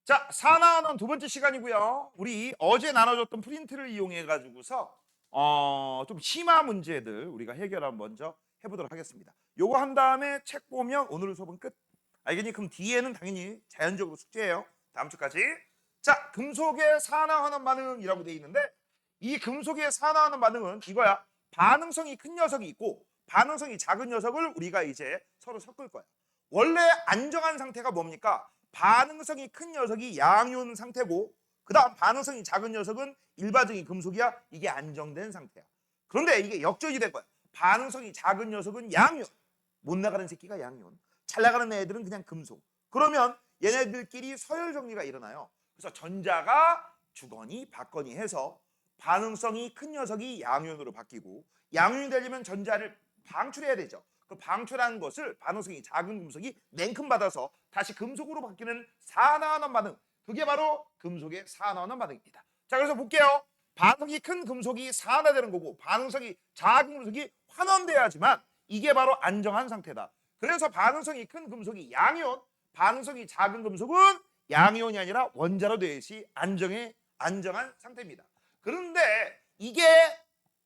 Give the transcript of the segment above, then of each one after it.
자, 산화하는 두 번째 시간이고요. 우리 어제 나눠줬던 프린트를 이용해 가지고서 좀 심화 문제들 우리가 해결 한번 먼저 해보도록 하겠습니다. 요거 한 다음에 책 보면 오늘 수업은 끝. 알겠니? 그럼 뒤에는 당연히 자연적으로 숙제예요. 다음 주까지. 자, 금속의 산화하는 반응이라고 돼 있는데 이 금속의 산화하는 반응은 이거야. 반응성이 큰 녀석이 있고 반응성이 작은 녀석을 우리가 이제 서로 섞을 거야. 원래 안정한 상태가 뭡니까? 반응성이 큰 녀석이 양이온 상태고 그 다음 반응성이 작은 녀석은 일반적인 금속이야. 이게 안정된 상태야. 그런데 이게 역전이 된 거야. 반응성이 작은 녀석은 양이온. 못 나가는 새끼가 양이온. 잘 나가는 애들은 그냥 금속. 그러면 얘네들끼리 서열 정리가 일어나요. 그래서 전자가 주거니 받거니 해서 반응성이 큰 녀석이 양이온으로 바뀌고 양이온이 되려면 전자를 방출해야 되죠. 그 방출한 것을 반응성이 작은 금속이 냉큼 받아서 다시 금속으로 바뀌는 산화하는 반응. 그게 바로 금속의 산화하는 반응입니다. 자, 그래서 볼게요. 반응이 큰 금속이 산화되는 거고 반응성이 작은 금속이 환원돼야지만 이게 바로 안정한 상태다. 그래서 반응성이 큰 금속이 양이온, 반응성이 작은 금속은 양이온이 아니라 원자로 되어 있이 안정한 상태입니다. 그런데 이게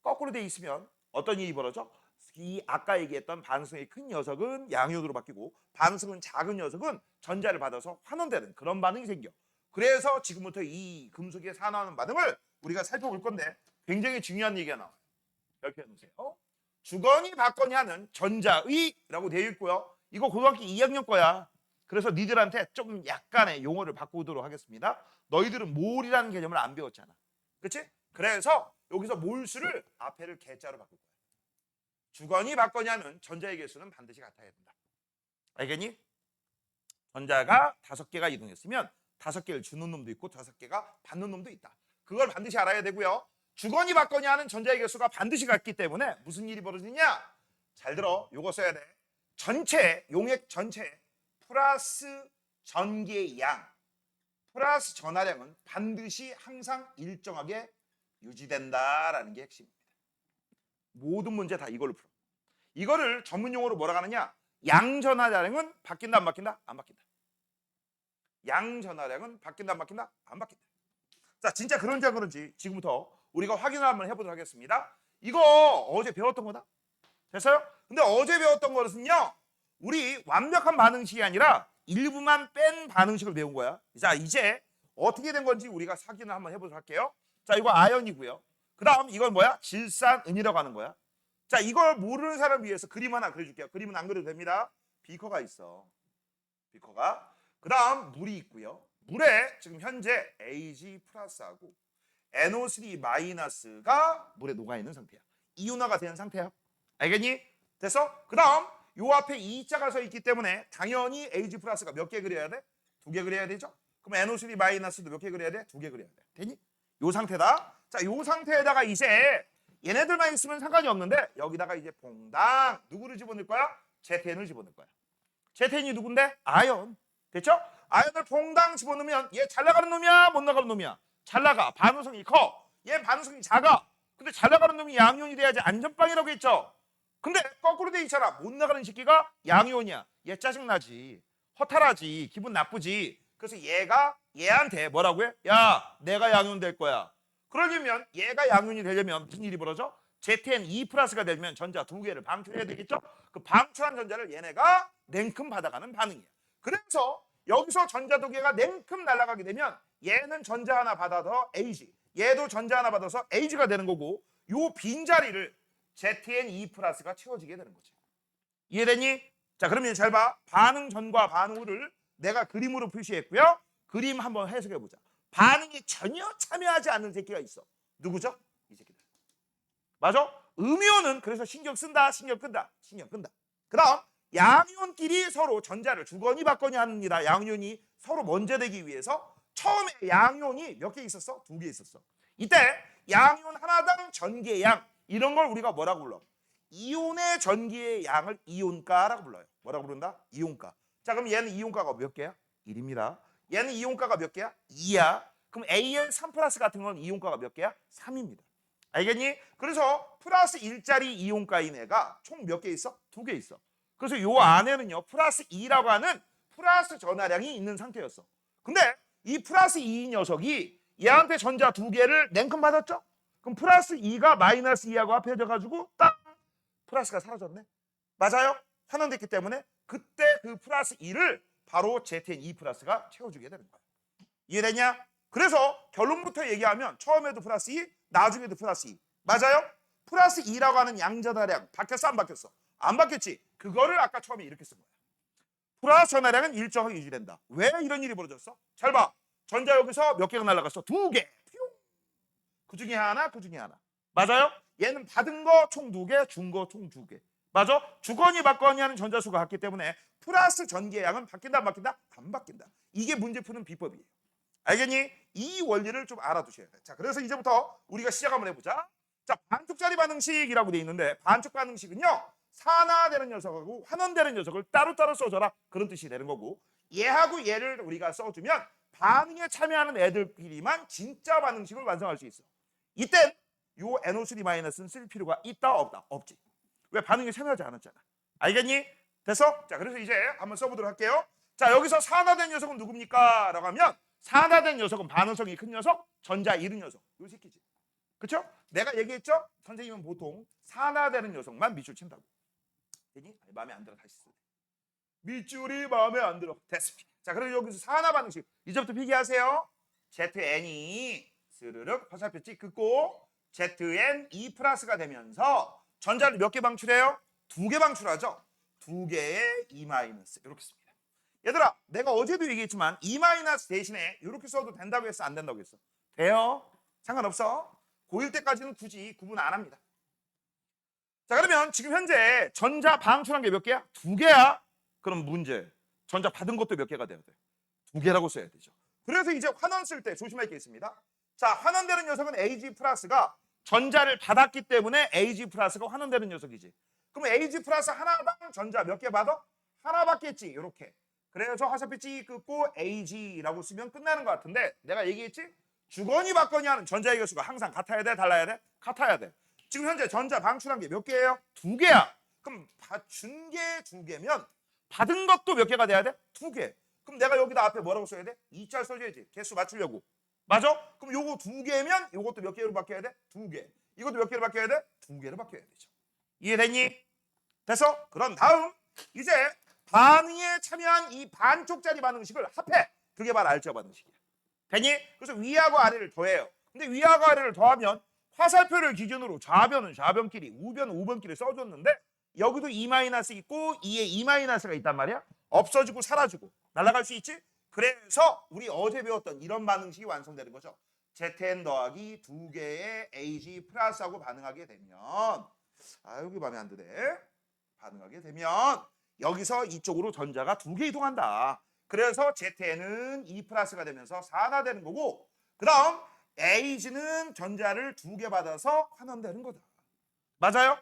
거꾸로 되어 있으면 어떤 일이 벌어져? 이 아까 얘기했던 반응성이 큰 녀석은 양이온으로 바뀌고 반응성은 작은 녀석은 전자를 받아서 환원되는 그런 반응이 생겨. 그래서 지금부터 이 금속의 산화하는 반응을 우리가 살펴볼 건데 굉장히 중요한 얘기가 나와요. 이렇게 해놓으세요. 주거니 받거니 하는 전자의라고 되어 있고요. 이거 고등학교 2학년 거야. 그래서 니들한테 좀 약간의 용어를 바꾸도록 하겠습니다. 너희들은 몰이라는 개념을 안 배웠잖아. 그치? 그래서 여기서 몰수를 앞에를 개자로 바꿀 거야. 주거니 받거니 하는 전자의 개수는 반드시 같아야 된다. 알겠니? 전자가 5개가 이동했으면 5개를 주는 놈도 있고 5개가 받는 놈도 있다. 그걸 반드시 알아야 되고요. 주거니 받거니 하는 전자의 개수가 반드시 같기 때문에 무슨 일이 벌어지냐? 잘 들어. 요거 써야 돼. 전체, 용액 전체 플러스 전기의 양 플러스 전하량은 반드시 항상 일정하게 유지된다라는 게 핵심입니다. 모든 문제 다 이걸로 풀어. 이거를 전문 용어로 뭐라고 하느냐? 양전하량은 바뀐다 안 바뀐다? 안 바뀐다. 양전하량은 바뀐다 안 바뀐다? 안 바뀐다. 자, 진짜 그런지 안 그런지 지금부터 우리가 확인을 한번 해보도록 하겠습니다. 이거 어제 배웠던 거다. 됐어요? 근데 어제 배웠던 것은요. 우리 완벽한 반응식이 아니라 일부만 뺀 반응식을 배운 거야. 자, 이제 어떻게 된 건지 우리가 확인을 한번 해보도록 할게요. 자, 이거 아연이고요. 그 다음 이건 뭐야? 질산은이라고 하는 거야. 자, 이걸 모르는 사람을 위해서 그림 하나 그려줄게요. 그림은 안 그려도 됩니다. 비커가 있어. 비커가. 그 다음 물이 있고요. 물에 지금 현재 Ag 플러스하고 NO3 마이너스가 물에 녹아있는 상태야. 이온화가 된 상태야. 알겠니? 됐어? 그 다음 요 앞에 E자가 서 있기 때문에 당연히 Ag 플러스가 몇 개 그려야 돼? 2개 그려야 되죠? 그럼 NO3 마이너스도 몇 개 그려야 돼? 2개 그려야 돼. 되니? 요 상태다. 자, 요 상태에다가 이제 얘네들만 있으면 상관이 없는데 여기다가 이제 봉당 누구를 집어넣을 거야? 제텐을 집어넣을 거야. 제텐이 누군데? 아연. 됐죠? 아연을 봉당 집어넣으면 얘 잘 나가는 놈이야? 못 나가는 놈이야? 잘 나가. 반응성이 커. 얘 반응성이 작아. 근데 잘 나가는 놈이 양이온이 돼야지 안전빵이라고 했죠? 근데 거꾸로 돼 있잖아. 못 나가는 새끼가 양이온이야. 얘 짜증나지. 허탈하지. 기분 나쁘지. 그래서 얘가 얘한테 뭐라고 해? 야, 내가 양이온 될 거야. 그러려면 얘가 양이온이 되려면 무슨 일이 벌어져? ZN2 플러스가 되면 전자 2개를 방출해야 되겠죠? 그 방출한 전자를 얘네가 냉큼 받아가는 반응이야. 그래서 여기서 전자 2개가 냉큼 날아가게 되면 얘는 전자 하나 받아서 Ag, 얘도 전자 하나 받아서 Ag가 되는 거고 요 빈자리를 ZN2 플러스가 채워지게 되는 거지. 이해되니? 자, 그러면 잘 봐. 반응 전과 반응 후를 내가 그림으로 표시했고요. 그림 한번 해석해 보자. 반응이 전혀 참여하지 않는 새끼가 있어. 누구죠? 이 새끼들. 맞아? 음이온은 그래서 신경 쓴다, 신경 끈다, 신경 끈다. 그 다음 양이온끼리 서로 전자를 주거니 받거니 합니다. 양이온이 서로 먼저 되기 위해서 처음에 양이온이 몇 개 있었어? 2개 있었어. 이때 양이온 하나당 전기의 양 이런 걸 우리가 뭐라고 불러? 이온의 전기의 양을 이온가라고 불러요. 뭐라고 부른다? 이온가. 자, 그럼 얘는 이온가가 몇 개야? 1입니다. 얘는 이온가가 몇 개야? 2야. 그럼 Al3 플러스 같은 건 이온가가 몇 개야? 3입니다. 알겠니? 그래서 플러스 1짜리 이온가인 애가 총 몇 개 있어? 2개 있어. 그래서 요 안에는요 플러스 2라고 하는 플러스 전하량이 있는 상태였어. 근데 이 플러스 2 녀석이 얘한테 전자 두 개를 냉큼 받았죠? 그럼 플러스 2가 마이너스 2하고 합해져가지고 딱 플러스가 사라졌네. 맞아요? 환원됐기 때문에 그때 그 플러스 2를 바로 ZN2 플러스가 채워주게 되는 거예요. 이해되냐? 그래서 결론부터 얘기하면 처음에도 플러스 2, 나중에도 플러스 2. 맞아요? 플러스 2라고 하는 양전하량 바뀌었어 안 바뀌었어? 안 바뀌었지. 그거를 아까 처음에 이렇게 쓴 거야. 플러스 전하량은 일정하게 유지된다. 왜 이런 일이 벌어졌어? 잘 봐. 전자 여기서 몇 개가 날아갔어? 두 개. 그 중에 하나, 그 중에 하나. 맞아요? 얘는 받은 거 총 두 개, 준 거 총 두 개. 맞아? 주거니 받거니 하는 전자수가 같기 때문에 플러스 전개량은 바뀐다 안 바뀐다? 안 바뀐다. 이게 문제 푸는 비법이에요. 알겠니? 이 원리를 좀 알아두셔야 돼. 자, 그래서 이제부터 우리가 시작 한번 해보자. 자, 반쪽짜리 반응식이라고 돼 있는데 반쪽 반응식은요. 산화되는 녀석하고 환원되는 녀석을 따로따로 써줘라. 그런 뜻이 되는 거고 얘하고 얘를 우리가 써주면 반응에 참여하는 애들끼리만 진짜 반응식을 완성할 수 있어. 이땐 요 NO3-는 쓸 필요가 있다 없다? 없지. 왜? 반응에 참여하지 않았잖아. 알겠니? 됐어? 자, 그래서 이제 한번 써보도록 할게요. 자, 여기서 산화된 녀석은 누굽니까? 라고 하면 산화된 녀석은 반응성이 큰 녀석, 전자 잃은 녀석. 요 새끼지. 그렇죠? 내가 얘기했죠? 선생님은 보통 산화되는 녀석만 밑줄 친다고. 되니? 마음에 안 들어 다시 쓰. 밑줄이 마음에 안 들어. 됐습니다. 자, 그럼 여기서 산화 반응식. 이제부터 필기하세요. ZN이 스르륵 화살표 찍 긋고 ZN2 플러스가 되면서 전자를 몇 개 방출해요? 두 개 방출하죠. 두 개의 E 마이너스 이렇게 씁니다. 얘들아, 내가 어제도 얘기했지만 E 마이너스 대신에 이렇게 써도 된다고 했어, 안 된다고 했어? 돼요. 상관없어. 고1 때까지는 굳이 구분 안 합니다. 자, 그러면 지금 현재 전자 방출한 게 몇 개야? 두 개야. 그럼 문제. 전자 받은 것도 몇 개가 돼야 돼? 두 개라고 써야 되죠. 그래서 이제 환원 쓸 때 조심할 게 있습니다. 자, 환원되는 녀석은 AG 플러스가 전자를 받았기 때문에 AG 플러스가 환원되는 녀석이지. 그럼 AG 플러스 하나당 전자 몇 개 받아? 하나 받겠지. 이렇게. 그래서 화살표 찍 긋고 AG라고 쓰면 끝나는 것 같은데 내가 얘기했지? 주거니 받거니 하는 전자의 개수가 항상 같아야 돼? 달라야 돼? 같아야 돼. 지금 현재 전자 방출한 게 몇 개예요? 두 개야. 그럼 준 게 두 개면 받은 것도 몇 개가 돼야 돼? 두 개. 그럼 내가 여기다 앞에 뭐라고 써야 돼? 2자 써줘야지. 개수 맞추려고. 맞아? 그럼 요거 두 개면 요것도 몇 개로 바뀌어야 돼? 두 개. 이것도 몇 개로 바뀌어야 돼? 두 개로 바뀌어야 되죠. 이해됐니? 됐어? 그런 다음 이제 반응에 참여한 이 반쪽짜리 반응식을 합해. 그게 바로 알자 반응식이야. 됐니? 그래서 위하고 아래를 더해요. 근데 위하고 아래를 더하면 화살표를 기준으로 좌변은 좌변끼리, 우변은 우변끼리 써줬는데 여기도 E- 있고 E에 E-가 있단 말이야. 없어지고 사라지고 날아갈 수 있지? 그래서 우리 어제 배웠던 이런 반응식이 완성되는 거죠. ZN 더하기 두 개의 AG 플러스하고 반응하게 되면 여기 마음에 안 드네. 반응하게 되면 여기서 이쪽으로 전자가 두 개 이동한다. 그래서 ZN은 E 플러스가 되면서 산화되는 거고 그 다음 AG는 전자를 두 개 받아서 환원되는 거다. 맞아요?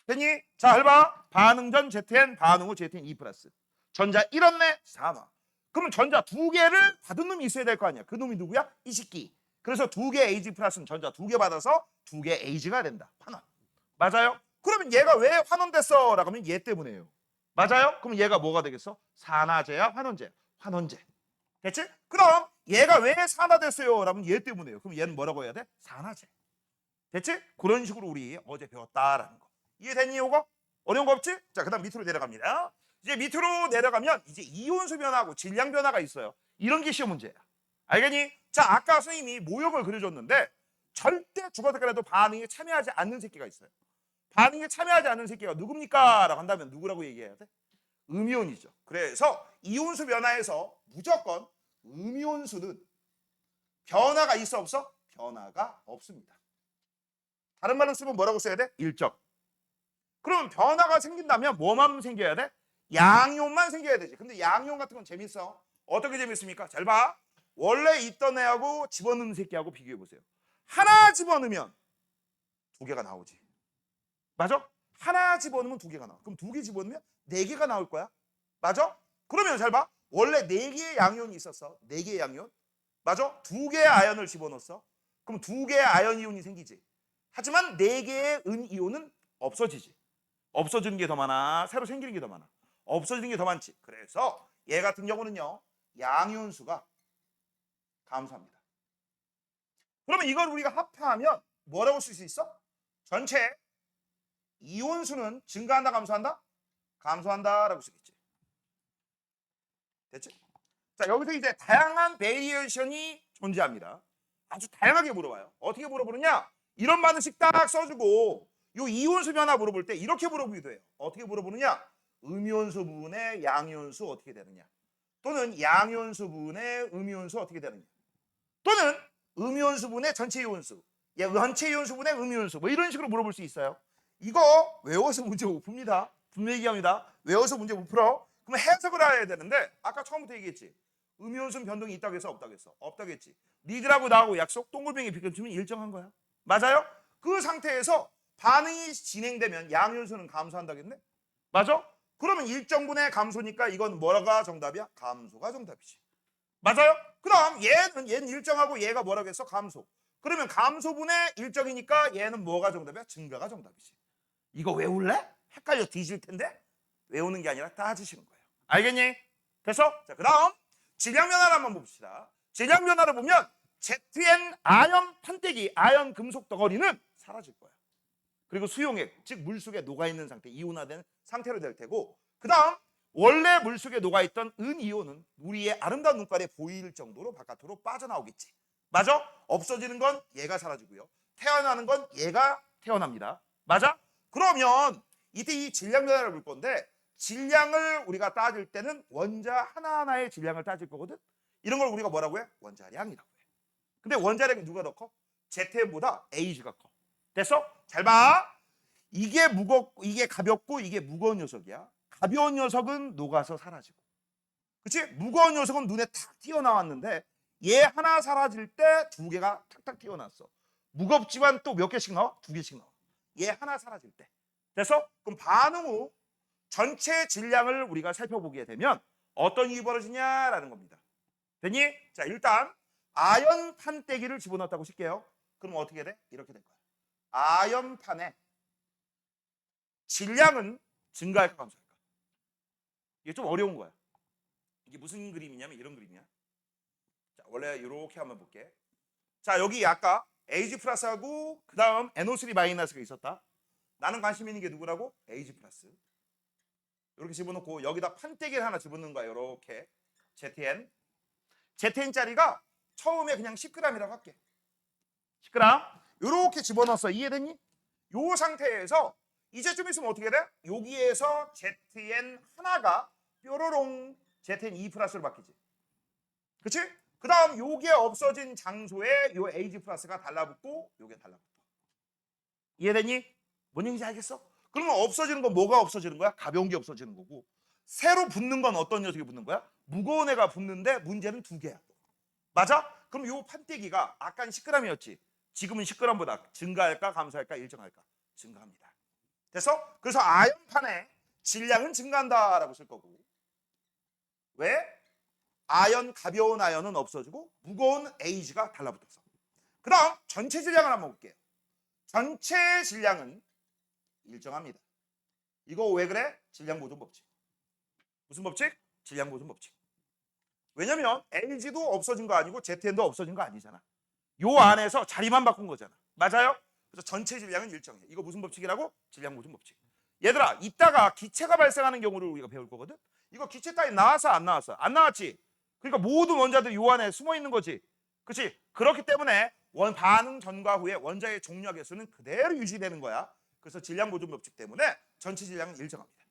됐니? 자, 잘 봐. 반응 전 ZN, 반응 후 ZN E 플러스. 전자 잃었네? 산화. 그러면 전자 두 개를 받은 놈이 있어야 될 거 아니야. 그 놈이 누구야? 이 새끼. 그래서 두 개 AG 플러스는 전자 두 개 받아서 두 개 AG가 된다. 환원. 맞아요? 그러면 얘가 왜 환원됐어? 라고 하면 얘 때문에요. 맞아요? 그럼 얘가 뭐가 되겠어? 산화제야? 환원제? 환원제. 됐지? 그럼 얘가 왜 산화됐어요? 라면 얘 때문에요. 그럼 얘는 뭐라고 해야 돼? 산화제. 됐지? 그런 식으로 우리 어제 배웠다라는 거. 이해됐니? 이거? 어려운 거 없지? 자, 그 다음 밑으로 내려갑니다. 이제 밑으로 내려가면 이제 이온수 변화하고 질량 변화가 있어요. 이런 게 시험 문제야. 알겠니? 자, 아까 선생님이 모형을 그려줬는데 절대 죽어서 그래도 반응에 참여하지 않는 새끼가 있어요. 반응에 참여하지 않는 새끼가 누굽니까? 라고 한다면 누구라고 얘기해야 돼? 음이온이죠. 그래서 이온수 변화에서 무조건 음이온수는 변화가 있어 없어? 변화가 없습니다. 다른 말로 쓰면 뭐라고 써야 돼? 일적. 그럼 변화가 생긴다면 뭐만 생겨야 돼? 양이온만 생겨야 되지. 근데 양이온 같은 건 재밌어. 어떻게 재밌습니까? 잘 봐. 원래 있던 애하고 집어넣는 새끼하고 비교해 보세요. 하나 집어넣으면 두 개가 나오지. 맞아? 하나 집어넣으면 두 개가 나와. 그럼 두 개 집어넣으면 네 개가 나올 거야. 맞아? 그러면 잘 봐. 원래 네 개의 양이온이 있었어. 네 개의 양이온. 맞아? 두 개의 아연을 집어넣었어. 그럼 두 개의 아연 이온이 생기지. 하지만 네 개의 은 이온은 없어지지. 없어지는 게 더 많아? 새로 생기는 게 더 많아? 없어지는 게 더 많지. 그래서 얘 같은 경우는요. 양이온수가 감소합니다. 그러면 이걸 우리가 합하면 뭐라고 쓸 수 있어? 전체 이온수는 증가한다, 감소한다? 감소한다라고 쓰겠지. 됐지? 자, 여기서 이제 다양한 베리에이션이 존재합니다. 아주 다양하게 물어봐요. 어떻게 물어보느냐? 이런 반응식 딱 써주고 요 이온수 변화 물어볼 때 이렇게 물어보기도 해요. 어떻게 물어보느냐? 음이온수 분의 양이온수 어떻게 되느냐? 또는 양이온수 분의 음이온수 어떻게 되느냐? 또는 음이온수 분의 전체 이온수, 전체 이온수 분의 음이온수 뭐 이런 식으로 물어볼 수 있어요. 이거 외워서 문제 못 풉니다. 분명히 얘기합니다. 외워서 문제 못 풀어. 그럼 해석을 해야 되는데 아까 처음부터 얘기했지. 음이온수 변동이 있다고 해서 없다고 했어. 없다겠지. 니들하고 나하고 약속 동글뱅이 비켜주면 일정한 거야. 맞아요? 그 상태에서 반응이 진행되면 양이온수는 감소한다겠네? 맞아? 그러면 일정분의 감소니까 이건 뭐가 정답이야? 감소가 정답이지. 맞아요? 그 다음 얘는 일정하고 얘가 뭐라고 했어? 감소. 그러면 감소분의 일정이니까 얘는 뭐가 정답이야? 증가가 정답이지. 이거 외울래? 헷갈려 뒤질 텐데 외우는 게 아니라 따지시는 거예요. 알겠니? 됐어? 자, 그 다음 질량 변화를 한번 봅시다. 질량 변화를 보면 ZN 아연 판때기, 아연 금속 덩어리는 사라질 거야. 그리고 수용액, 즉 물속에 녹아있는 상태, 이온화된 상태로 될 테고, 그 다음 원래 물속에 녹아있던 은이온은 우리의 아름다운 눈깔에 보일 정도로 바깥으로 빠져나오겠지. 맞아? 없어지는 건 얘가 사라지고요. 태어나는 건 얘가 태어납니다. 맞아? 그러면 이때 이 질량 변화를 볼 건데 질량을 우리가 따질 때는 원자 하나하나의 질량을 따질 거거든. 이런 걸 우리가 뭐라고 해? 원자량이라고 해. 근데 원자량이 누가 더 커? ZM보다 Ag가 커. 됐어? 잘 봐. 이게 이게 가볍고 이게 무거운 녀석이야. 가벼운 녀석은 녹아서 사라지고, 그치? 무거운 녀석은 눈에 탁 튀어나왔는데 얘 하나 사라질 때 두 개가 탁탁 튀어나왔어. 무겁지만 또 몇 개씩 나와? 두 개씩 나와. 얘 하나 사라질 때. 됐어? 그럼 반응 후 전체 질량을 우리가 살펴보게 되면 어떤 일이 벌어지냐라는 겁니다. 됐니? 자, 일단 아연 판때기를 집어넣었다고 칠게요. 그럼 어떻게 돼? 이렇게 될 거야. 아연판에 질량은 증가할까 감소할까? 이게 좀 어려운 거야. 이게 무슨 그림이냐면 이런 그림이야. 자, 원래 이렇게 한번 볼게. 자, 여기 아까 Ag 플러스하고 그 다음 NO3 마이너스가 있었다. 나는 관심 있는 게 누구라고? Ag 플러스. 이렇게 집어넣고 여기다 판때기를 하나 집어넣는 거야. 이렇게 ZN. ZN짜리가 처음에 그냥 10g이라고 할게. 10g. 이렇게 집어넣었어. 이해됐니? 요 상태에서 이제 좀 있으면 어떻게 돼? 여기에서 ZN 하나가 뾰로롱 ZN2 플러스로 바뀌지. 그치? 그 다음 요게 없어진 장소에 요 Ag 플러스가 달라붙고 요게 달라붙어. 이해됐니? 뭔 얘기인지 알겠어? 그러면 없어지는 건 뭐가 없어지는 거야? 가벼운 게 없어지는 거고, 새로 붙는 건 어떤 녀석이 붙는 거야? 무거운 애가 붙는데 문제는 두 개야. 맞아? 그럼 요 판때기가 아까는 10g이었지. 지금은 10g보다 증가할까 감소할까 일정할까? 증가합니다. 됐어? 그래서 아연판에 질량은 증가한다라고 쓸 거고. 왜? 아연, 가벼운 아연은 없어지고 무거운 Ag가 달라붙어서. 그 다음 전체 질량을 한번 볼게요. 전체 질량은 일정합니다. 이거 왜 그래? 질량 보존 법칙. 무슨 법칙? 질량 보존 법칙. 왜냐면 LG도 없어진 거 아니고 ZN도 없어진 거 아니잖아. 요 안에서 자리만 바꾼 거잖아. 맞아요? 그래서 전체 질량은 일정해. 이거 무슨 법칙이라고? 질량 보존 법칙. 얘들아, 이따가 기체가 발생하는 경우를 우리가 배울 거거든. 이거 기체 따위 나왔어 안 나왔어? 안 나왔지. 그러니까 모든 원자들이 요 안에 숨어 있는 거지. 그렇지? 그렇기 때문에 반응 전과 후에 원자의 종류와 개수는 그대로 유지되는 거야. 그래서 질량 보존 법칙 때문에 전체 질량은 일정합니다.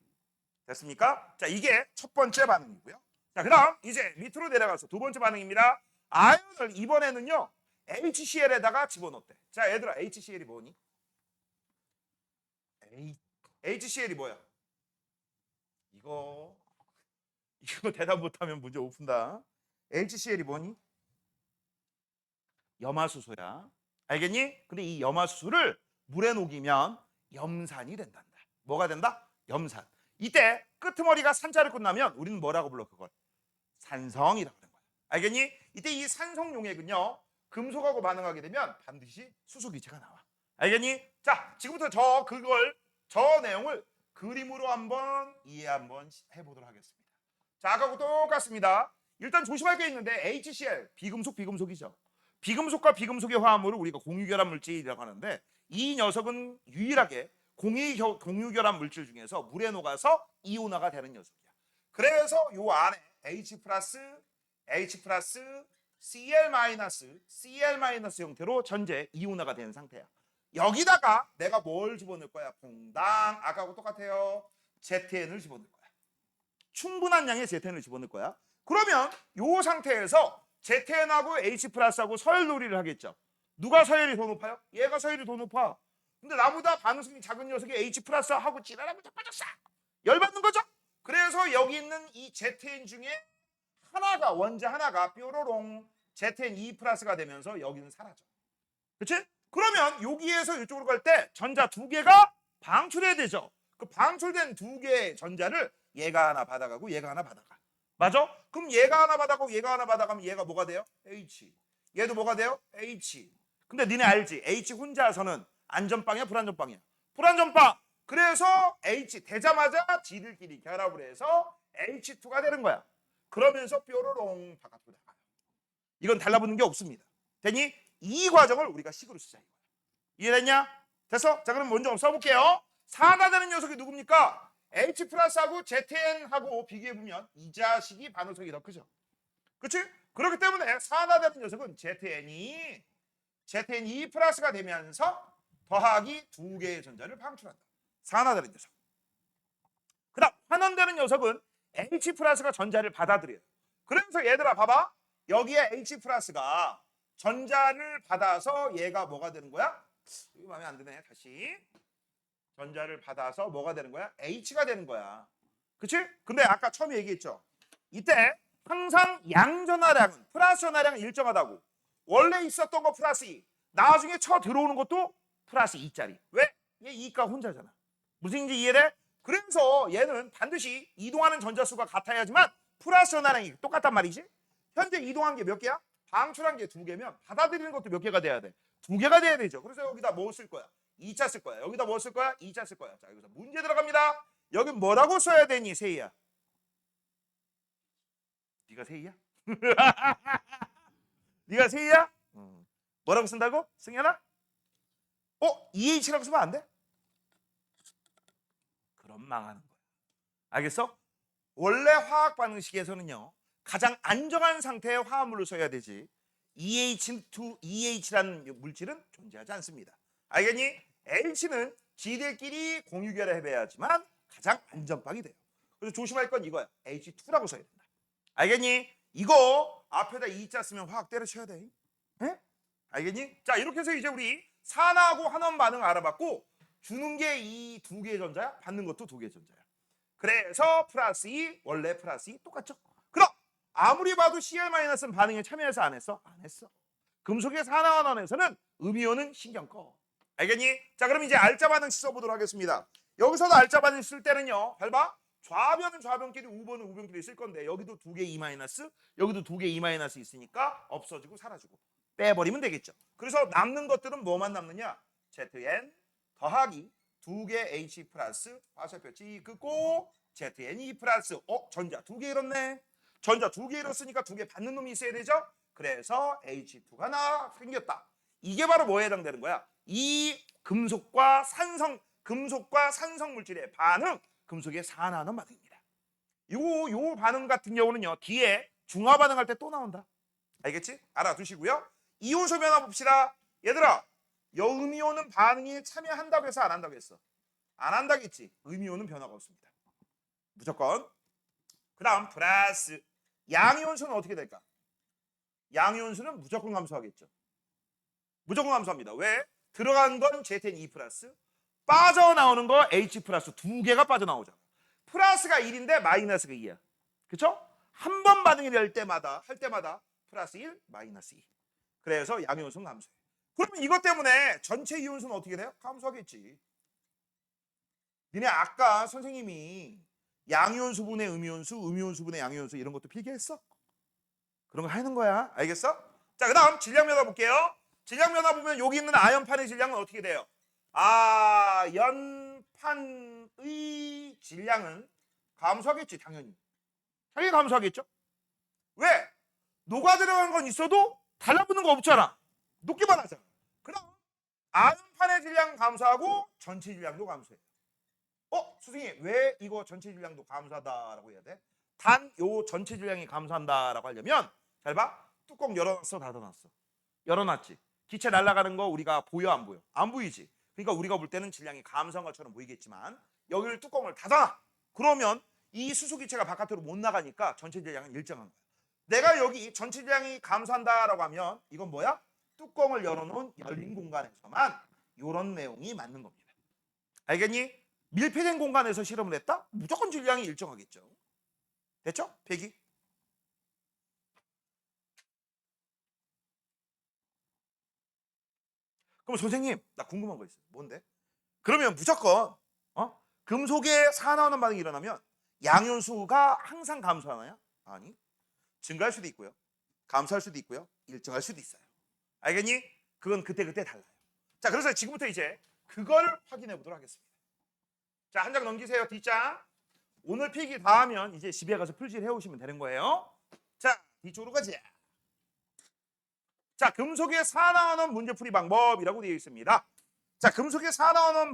됐습니까? 자, 이게 첫 번째 반응이고요. 자, 그다음 이제 밑으로 내려가서 두 번째 반응입니다. 아연을 이번에는요 HCl에다가 집어넣었대. 자, 얘들아, HCl이 뭐니? HCl이 뭐야? 이거 대답 못하면 문제 못 푼다. HCl이 뭐니? 염화수소야. 알겠니? 근데 이 염화수소를 물에 녹이면 염산이 된단다. 뭐가 된다? 염산. 이때 끄트머리가 산자를 끝나면 우리는 뭐라고 불러 그걸? 산성이라고 하는 거야. 알겠니? 이때 이 산성 용액은요 금속하고 반응하게 되면 반드시 수소 기체가 나와. 알겠니? 자, 지금부터 저 내용을 그림으로 한번 이해 한번 해보도록 하겠습니다. 자, 아까하고 똑같습니다. 일단 조심할 게 있는데 HCl 비금속이죠. 비금속과 비금속의 화합물을 우리가 공유결합 물질이라고 하는데 이 녀석은 유일하게 공유결합 물질 중에서 물에 녹아서 이온화가 되는 녀석이야. 그래서 요 안에 H 플러스 Cl 마이너스 형태로 전제 이온화가 된 상태야. 여기다가 내가 뭘 집어넣을 거야? 퐁당 아까하고 똑같아요. ZN을 집어넣을 거야. 충분한 양의 ZN을 집어넣을 거야. 그러면 이 상태에서 ZN하고 H 플러스하고 서열놀이를 하겠죠. 누가 서열이 더 높아요? 얘가 서열이 더 높아. 근데 나보다 반응성이 작은 녀석이 H 플러스하고 지랄하고 자빠졌어. 열받는 거죠. 그래서 여기 있는 이 ZN 중에 하나가 원자 하나가 뾰로롱 ZN2 플러스가 되면서 여기는 사라져. 그치? 그러면 여기에서 이쪽으로 갈 때 전자 두 개가 방출해야 되죠. 그 방출된 두 개의 전자를 얘가 하나 받아가고 얘가 하나 받아가. 맞아? 그럼 얘가 하나 받아가고 얘가 하나 받아가면 얘가 뭐가 돼요? H. 얘도 뭐가 돼요? H. 근데 니네 알지? H 혼자서는 안전빵이야 불안전빵이야? 불안전빵. 그래서 H 되자마자 지들끼리 결합을 해서 H2가 되는 거야. 그러면서 뾰로롱 바깥으로 나가요. 이건 달라붙는 게 없습니다. 되니? 이 과정을 우리가 식으로 쓰자. 이해됐냐? 됐어? 자, 그럼 먼저 써볼게요. 산화되는 녀석이 누굽니까? H 플러스하고 ZN하고 비교해보면 이 자식이 반응성이 더 크죠. 그치? 그렇기 때문에 산화되는 녀석은 ZN2 플러스가 되면서 더하기 두 개의 전자를 방출한다. 산화되는 녀석. 그 다음 환원되는 녀석은 H 플러스가 전자를 받아들여요. 그래서 얘들아 봐봐. 여기에 H 플러스가 전자를 받아서 얘가 뭐가 되는 거야? 이거 마음에 안 드네. 다시. 전자를 받아서 뭐가 되는 거야? H가 되는 거야. 그치? 근데 아까 처음에 얘기했죠. 이때 항상 양전하량은 플러스 전하량은 일정하다고. 원래 있었던 거 플러스 2. 나중에 쳐 들어오는 것도 플러스 2짜리. 왜? 얘 2가 혼자잖아. 무슨 얘기인지 이해돼? 그래서 얘는 반드시 이동하는 전자수가 같아야지만 플러스 전하량이 똑같단 말이지. 현재 이동한 게 몇 개야? 방출한 게 두 개면 받아들이는 것도 몇 개가 돼야 돼? 두 개가 돼야 되죠. 그래서 여기다 뭐 쓸 거야? 2차 쓸 거야. 여기다 뭐 쓸 거야? 2차 쓸 거야. 자, 여기서 문제 들어갑니다. 여기 뭐라고 써야 되니, 세희야? 네가 세희야? 네가 세희야? 뭐라고 쓴다고? 승현아? EH라고 쓰면 안 돼? 그럼 망하는 거야. 알겠어? 원래 화학 반응식에서는요. 가장 안정한 상태의 화합물로 써야 되지. EH라는 물질은 존재하지 않습니다. 알겠니? H는 지들끼리 공유결합해야지만 가장 안전빵이 돼요. 그래서 조심할 건 이거야. H2라고 써야 된다. 알겠니? 이거 앞에다 2자 쓰면 화학 때려쳐야 돼. 에? 알겠니? 자, 이렇게 해서 이제 우리 산화하고 환원 반응 알아봤고 주는 게 이 두 개의 전자야. 받는 것도 두 개의 전자야. 그래서 플러스 2 원래 플러스 2 똑같죠? 그럼 아무리 봐도 Cl-는 반응에 참여해서 안 했어? 안 했어. 금속의 산화환원에서는 음이온은 신경 꺼. 알겠니? 자, 그럼 이제 알짜 반응식 써보도록 하겠습니다. 여기서도 알짜 반응식 쓸 때는요. 밟아. 좌변은 좌변끼리 우변은 우변끼리 쓸 건데 여기도 두 개 E-, 여기도 두 개 E- 있으니까 없어지고 사라지고 빼버리면 되겠죠. 그래서 남는 것들은 뭐만 남느냐? ZN 더하기 두 개 H 플러스 화살표 C 긋고 ZN2 플러스 전자 두 개 잃었네. 전자 두 개 잃었으니까 두 개 받는 놈이 있어야 되죠. 그래서 H2가 생겼다. 이게 바로 뭐에 해당되는 거야? 이 금속과 산성 물질의 반응, 금속의 산화하는 반응입니다. 요 반응 같은 경우는요. 뒤에 중화 반응할 때 또 나온다. 알겠지? 알아두시고요. 이온소 변화 봅시다. 얘들아, 여음이온은 반응에 참여한다고 해서 안 한다고 했어? 안 한다겠지. 음이온은 변화가 없습니다. 무조건. 그 다음 플러스 양이온수는 어떻게 될까? 양이온수는 무조건 감소하겠죠. 무조건 감소합니다. 왜? 들어간 건 ZN2 플러스, 빠져나오는 거 H 플러스 두 개가 빠져나오잖아. 플러스가 1인데 마이너스가 2야. 그쵸? 한 번 반응이 할 때마다 플러스 1, 마이너스 2. 그래서 양이온수는 감소해. 그러면 이것 때문에 전체 이온수는 어떻게 돼요? 감소하겠지. 니네 아까 선생님이 양이온수 분의 음이온수, 음이온수 분의 양이온수 이런 것도 필기했어? 그런 거 하는 거야. 알겠어? 자, 그 다음 질량면화 볼게요. 질량면화 보면 여기 있는 아연판의 질량은 어떻게 돼요? 아연판의 질량은 감소하겠지, 당연히. 당연히 감소하겠죠? 왜? 녹아 들어간 건 있어도 달라붙는 거 없잖아. 녹기만 하잖아. 그럼 아연판의 질량 감소하고 전체 질량도 감소해요. 선생님 왜 이거 전체 질량도 감소하다라고 해야 돼? 단 요 전체 질량이 감소한다라고 하려면 잘 봐. 뚜껑 열어놨어 닫아놨어. 열어놨지. 기체 날아가는 거 우리가 보여 안 보여? 안 보이지. 그러니까 우리가 볼 때는 질량이 감소한 것처럼 보이겠지만 여기를 뚜껑을 닫아. 그러면 이 수소기체가 바깥으로 못 나가니까 전체 질량은 일정한 거야. 내가 여기 전체 질량이 감소한다라고 하면 이건 뭐야? 뚜껑을 열어놓은 열린 공간에서만 이런 내용이 맞는 겁니다. 알겠니? 밀폐된 공간에서 실험을 했다? 무조건 질량이 일정하겠죠. 됐죠? 배기? 그럼 선생님 나 궁금한 거 있어요. 뭔데? 그러면 무조건 금속에 산화하는 반응이 일어나면 양연수가 항상 감소하나요? 아니. 증가할 수도 있고요. 감소할 수도 있고요. 일정할 수도 있어요. 알겠니? 그건 그때그때 달라요. 자, 그래서 지금부터 이제 그걸 확인해 보도록 하겠습니다. 자, 한 장 넘기세요. 뒷장. 오늘 필기 다 하면 이제 집에 가서 풀질 해오시면 되는 거예요. 자, 뒤쪽으로 가자. 자, 금속의 산화하는 문제풀이 방법이라고 되어 있습니다. 자, 금속의 산화하는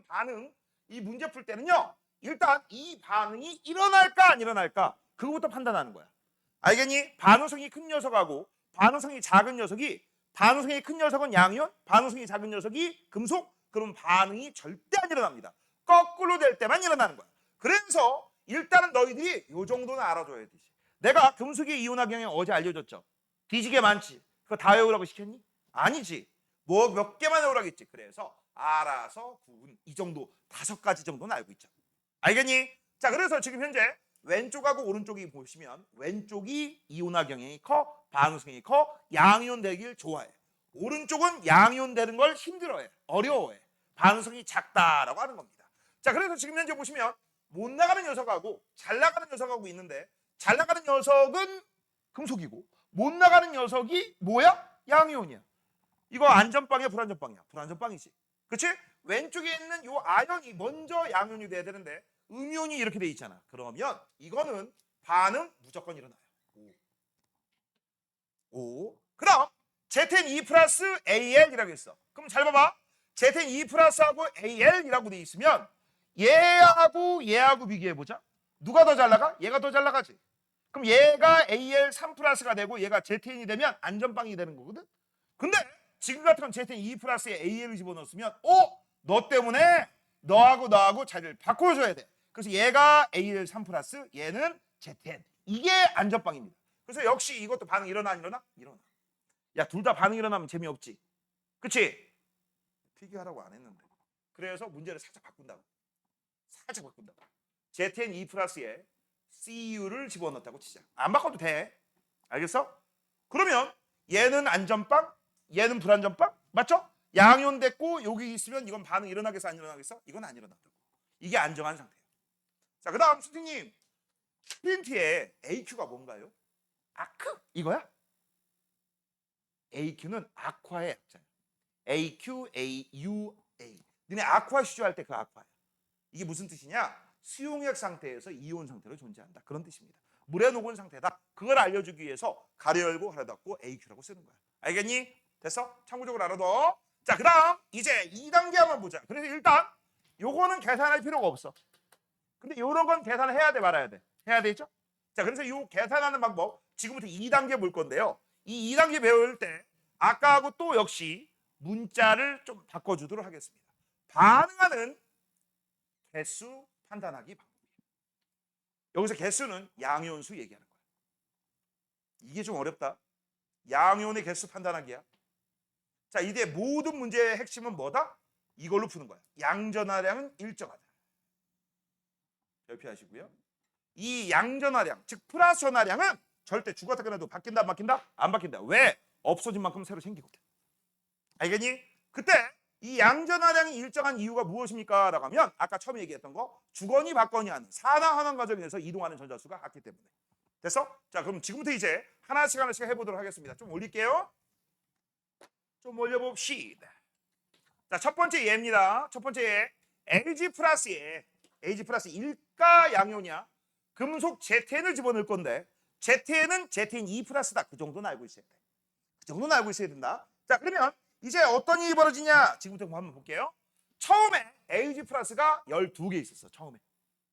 반응, 이 문제 풀 때는요. 일단 이 반응이 일어날까 안 일어날까 그거부터 판단하는 거야. 알겠니? 반응성이 큰 녀석하고 반응성이 작은 녀석이 반응성이 큰 녀석은 양이온, 반응성이 작은 녀석이 금속. 그럼 반응이 절대 안 일어납니다. 거꾸로 될 때만 일어나는 거야. 그래서 일단은 너희들이 요 정도는 알아줘야 되지. 내가 금속의 이온화 경향 어제 알려줬죠. 뒤지게 많지. 그거 다 외우라고 시켰니? 아니지. 뭐 몇 개만 외우라겠지. 그래서 알아서 구분 이 정도 5가지 정도는 알고 있죠. 알겠니? 자, 그래서 지금 현재 왼쪽하고 오른쪽이 보시면 왼쪽이 이온화 경향이 커, 반응성이 커, 양이온 되길 좋아해. 오른쪽은 양이온 되는 걸 힘들어해, 어려워해. 반응성이 작다라고 하는 겁니다. 자, 그래서 지금 현재 보시면 못 나가는 녀석하고 잘 나가는 녀석하고 있는데 잘 나가는 녀석은 금속이고 못 나가는 녀석이 뭐야? 양이온이야. 이거 안전빵이야, 불안전빵이야? 불안전빵이지. 그치? 왼쪽에 있는 요 아연이 먼저 양이온이 돼야 되는데 음이온이 이렇게 돼 있잖아. 그러면 이거는 반응 무조건 일어나요. 오. 그럼 ZN2 플러스 AL이라고 했어. 그럼 잘 봐봐. ZN2 플러스하고 AL이라고 돼 있으면 얘하고 비교해보자. 누가 더 잘 나가? 얘가 더 잘 나가지. 그럼 얘가 AL3 플러스가 되고 얘가 ZN이 되면 안전빵이 되는 거거든. 근데 지금 같은 ZN2 플러스에 AL을 집어넣었으면 너 때문에 너하고 자리를 바꿔줘야 돼. 그래서 얘가 AL3 플러스 얘는 ZN. 이게 안전빵입니다. 그래서 역시 이것도 반응 일어나 안 일어나? 일어나. 야, 둘 다 반응 일어나면 재미없지. 그치? 필기하라고 안 했는데. 그래서 문제를 살짝 바꾼다고. ZN2 플러스에 CU를 집어넣었다고 치자. 안 바꿔도 돼. 알겠어? 그러면 얘는 안전빵, 얘는 불안전빵? 맞죠? 양이온 됐고 여기 있으면 이건 반응 일어나겠어 안 일어나겠어? 이건 안 일어난다고. 이게 안정한 상태예요. 자, 그 다음 선생님 프린트의 AQ가 뭔가요? 아크? 이거야? AQ는 아쿠아의 약자야. AQ, AUA. 너네 아쿠아 시주할 때 그 아쿠아야. 이게 무슨 뜻이냐? 수용액 상태에서 이온 상태로 존재한다. 그런 뜻입니다. 물에 녹은 상태다. 그걸 알려주기 위해서 가려 열고 가려 닫고 AQ라고 쓰는 거야. 알겠니? 됐어? 참고적으로 알아둬. 자, 그 다음 이제 2단계 한번 보자. 그래서 일단 요거는 계산할 필요가 없어. 근데 요런 건 계산을 해야 돼 말아야 돼? 해야 되죠? 자, 그래서 요 계산하는 방법 지금부터 2단계 볼 건데요. 이 2단계 배울 때 아까하고 또 역시 문자를 좀 바꿔주도록 하겠습니다. 반응하는 개수 판단하기 방법이에요. 여기서 개수는 양이온수 얘기하는 거야. 이게 좀 어렵다. 양이온의 개수 판단하기야. 자, 이제 모든 문제의 핵심은 뭐다? 이걸로 푸는 거야. 양전하량은 일정하다. 별표하시고요. 이 양전하량, 즉 플러스 전하량은 절대 죽었다 그래도 바뀐다 안 바뀐다? 안 바뀐다. 왜? 없어진 만큼 새로 생기거든. 알겠니? 그때 이 양전하량이 일정한 이유가 무엇입니까? 라고 하면 아까 처음에 얘기했던 거 주거니 받거니 하는 산화환원 과정에서 이동하는 전자수가 같기 때문에. 됐어? 자, 그럼 지금부터 이제 하나씩 해보도록 하겠습니다. 좀 올릴게요. 좀 올려봅시다. 자, 첫 번째 얘입니다. 첫 번째 얘 LG 플러스에 LG 플러스 일가 양이온이야. 금속 ZN을 집어넣을 건데 Z는 Zn2 플러스다. 그 정도는 알고 있어야 돼. 그 정도는 알고 있어야 된다. 자, 그러면 이제 어떤 일이 벌어지냐? 지금부터 한번 볼게요. 처음에 AG 플러스가 12개 있었어. 처음에.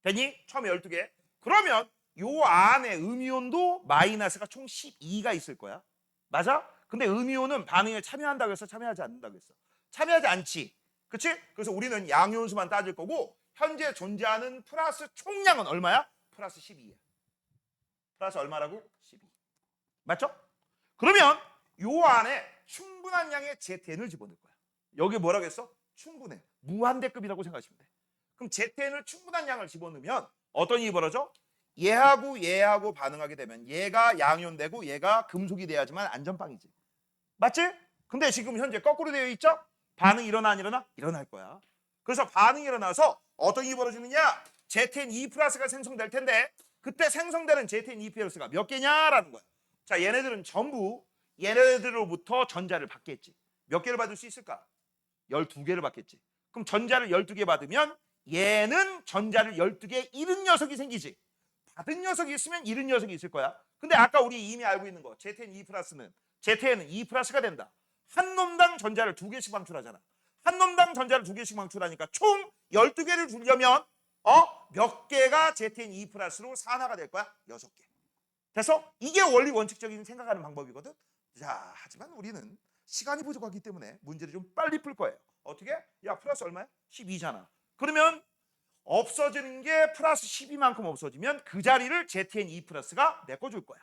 됐니? 처음에 12개. 그러면 요 안에 음이온도 마이너스가 총 12가 있을 거야. 맞아? 근데 음이온은 반응에 참여한다고 해서 참여하지 않는다고 했어. 참여하지 않지. 그치? 그래서 우리는 양이온수만 따질 거고 현재 존재하는 플러스 총량은 얼마야? 플러스 12야. 플러스 얼마라고? 12. 맞죠? 그러면 요 안에 충분한 양의 ZN을 집어넣을 거야. 여기 뭐라고 했어? 충분해. 무한대급이라고 생각하시면 돼. 그럼 ZN을 충분한 양을 집어넣으면 어떤 일이 벌어져? 얘하고 반응하게 되면 얘가 양이온 되고 얘가 금속이 돼야지만 안전빵이지. 맞지? 근데 지금 현재 거꾸로 되어 있죠? 반응이 일어나 안 일어나? 일어날 거야. 그래서 반응이 일어나서 어떤 일이 벌어지느냐? ZN2 플러스가 생성될 텐데 그때 생성되는 ZN2 플러스가 몇 개냐라는 거야. 자, 얘네들은 전부 얘네들로부터 전자를 받겠지. 몇 개를 받을 수 있을까? 12개를 받겠지. 그럼 전자를 12개 받으면 얘는 전자를 12개 잃은 녀석이 생기지. 받은 녀석이 있으면 잃은 녀석이 있을 거야. 근데 아까 우리 이미 알고 있는 거 ZN2 플러스는 ZN은 2 플러스가 된다. 한 놈당 전자를 2개씩 방출하잖아. 한 놈당 전자를 2개씩 방출하니까 총 12개를 주려면 몇 개가 ZN2 플러스로 산화가 될 거야? 6개. 됐어? 이게 원리 원칙적인 생각하는 방법이거든. 자, 하지만 우리는 시간이 부족하기 때문에 문제를 좀 빨리 풀 거예요. 어떻게? 야, 플러스 얼마야? 12잖아. 그러면 없어지는 게 플러스 12만큼 없어지면 그 자리를 ZN2 플러스가 메꿔줄 거야.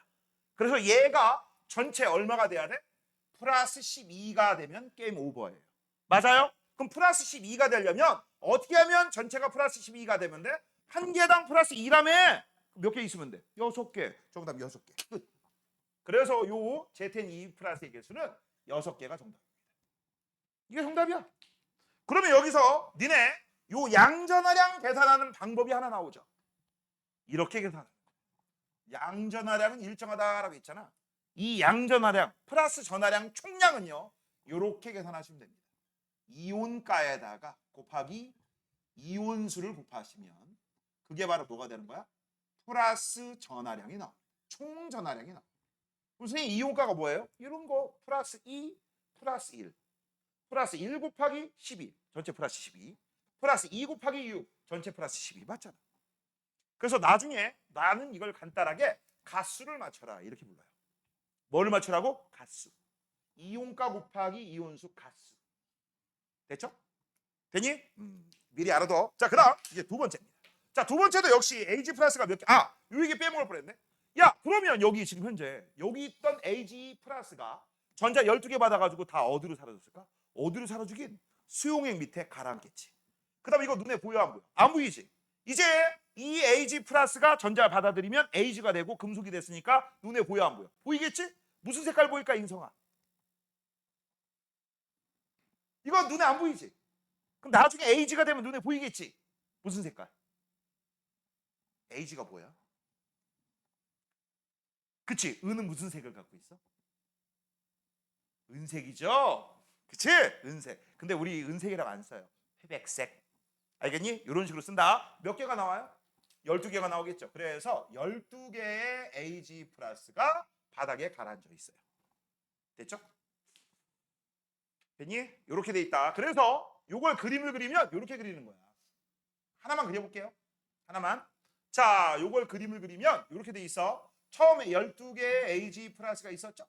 그래서 얘가 전체 얼마가 돼야 돼? 플러스 12가 되면 게임 오버예요. 맞아요? 그럼 플러스 12가 되려면 어떻게 하면 전체가 플러스 12가 되면 돼? 한 개당 플러스 2라며 몇 개 있으면 돼? 6개. 정답 6개. 끝. 그래서 요 ZN2 플러스의 개수는 6개가 정답입니다. 이게 정답이야. 그러면 여기서 니네 요 양전하량 계산하는 방법이 하나 나오죠. 이렇게 계산하는 거야. 양전하량은 일정하다라고 했잖아. 이 양전하량 플러스 전하량 총량은요. 이렇게 계산하시면 됩니다. 이온가에다가 곱하기 이온수를 곱하시면 그게 바로 뭐가 되는 거야? 플러스 전하량이 나옵니다. 총 전하량이 나옵니다. 선생님 이온가가 뭐예요? 이런 거 플러스 2 플러스 1 플러스 1 곱하기 12 전체 플러스 12 플러스 2 곱하기 6 전체 플러스 12 맞잖아. 그래서 나중에 나는 이걸 간단하게 가수를 맞춰라 이렇게 불러요. 뭘 맞추라고? 가수. 이온가 곱하기 이온수 가수. 됐죠? 되니? 미리 알아둬. 자, 그다음 이제 두 번째입니다. 자, 두 번째도 역시 AG 플러스가 몇 개? 요 얘기 빼먹을 뻔했네. 야, 그러면 여기 지금 현재 여기 있던 AG 플러스가 전자 12개 받아가지고 다 어디로 사라졌을까? 어디로 사라지긴? 수용액 밑에 가라앉겠지. 그 다음에 이거 눈에 보여 안 보여? 안 보이지? 이제 이 AG 플러스가 전자를 받아들이면 AG가 되고 금속이 됐으니까 눈에 보여 안 보여? 보이겠지? 무슨 색깔 보일까 인성아? 이거 눈에 안 보이지? 그럼 나중에 AG가 되면 눈에 보이겠지? 무슨 색깔? AG가 뭐야? 그치? 은은 무슨 색을 갖고 있어? 은색이죠? 그치? 은색. 근데 우리 은색이라고 안 써요. 회백색. 알겠니? 이런 식으로 쓴다. 몇 개가 나와요? 12개가 나오겠죠. 그래서 12개의 AG 플러스가 바닥에 가라앉아 있어요. 됐죠? 됐니? 이렇게 돼 있다. 그래서 이걸 그림을 그리면 이렇게 그리는 거야. 하나만 그려볼게요. 하나만. 자, 이걸 그림을 그리면 이렇게 돼 있어. 처음에 12개의 AG 플러스가 있었죠?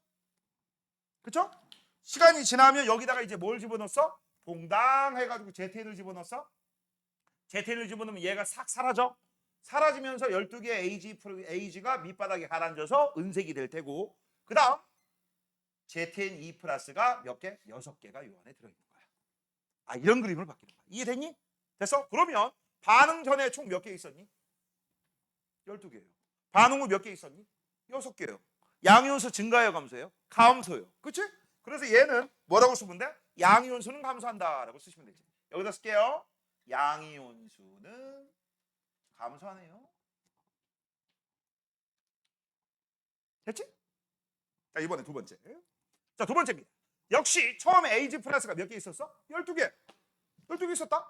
그쵸? 시간이 지나면 여기다가 이제 뭘 집어넣었어? 봉당 해가지고 ZN을 집어넣었어? ZN을 집어넣으면 얘가 싹 사라져? 사라지면서 12개의 AG가 밑바닥에 가라앉아서 은색이 될 테고 그 다음 ZN2 플러스가 몇 개? 6개가 이 안에 들어있는 거야. 이런 그림을 바뀌는 거야. 이해됐니? 됐어? 그러면 반응 전에 총 몇 개 있었니? 12개예요. 반응 후 몇 개 있었니? 6개예요. 양이온수 증가해요, 감소해요? 감소해요. 그치? 그래서 얘는 뭐라고 쓰면 돼? 양이온수는 감소한다라고 쓰시면 되지. 여기다 쓸게요. 양이온수는 감소하네요. 됐지? 자, 이번에 두 번째. 자, 두 번째입니다. 역시 처음에 AG 플러스가 몇 개 있었어? 12개. 12개 있었다?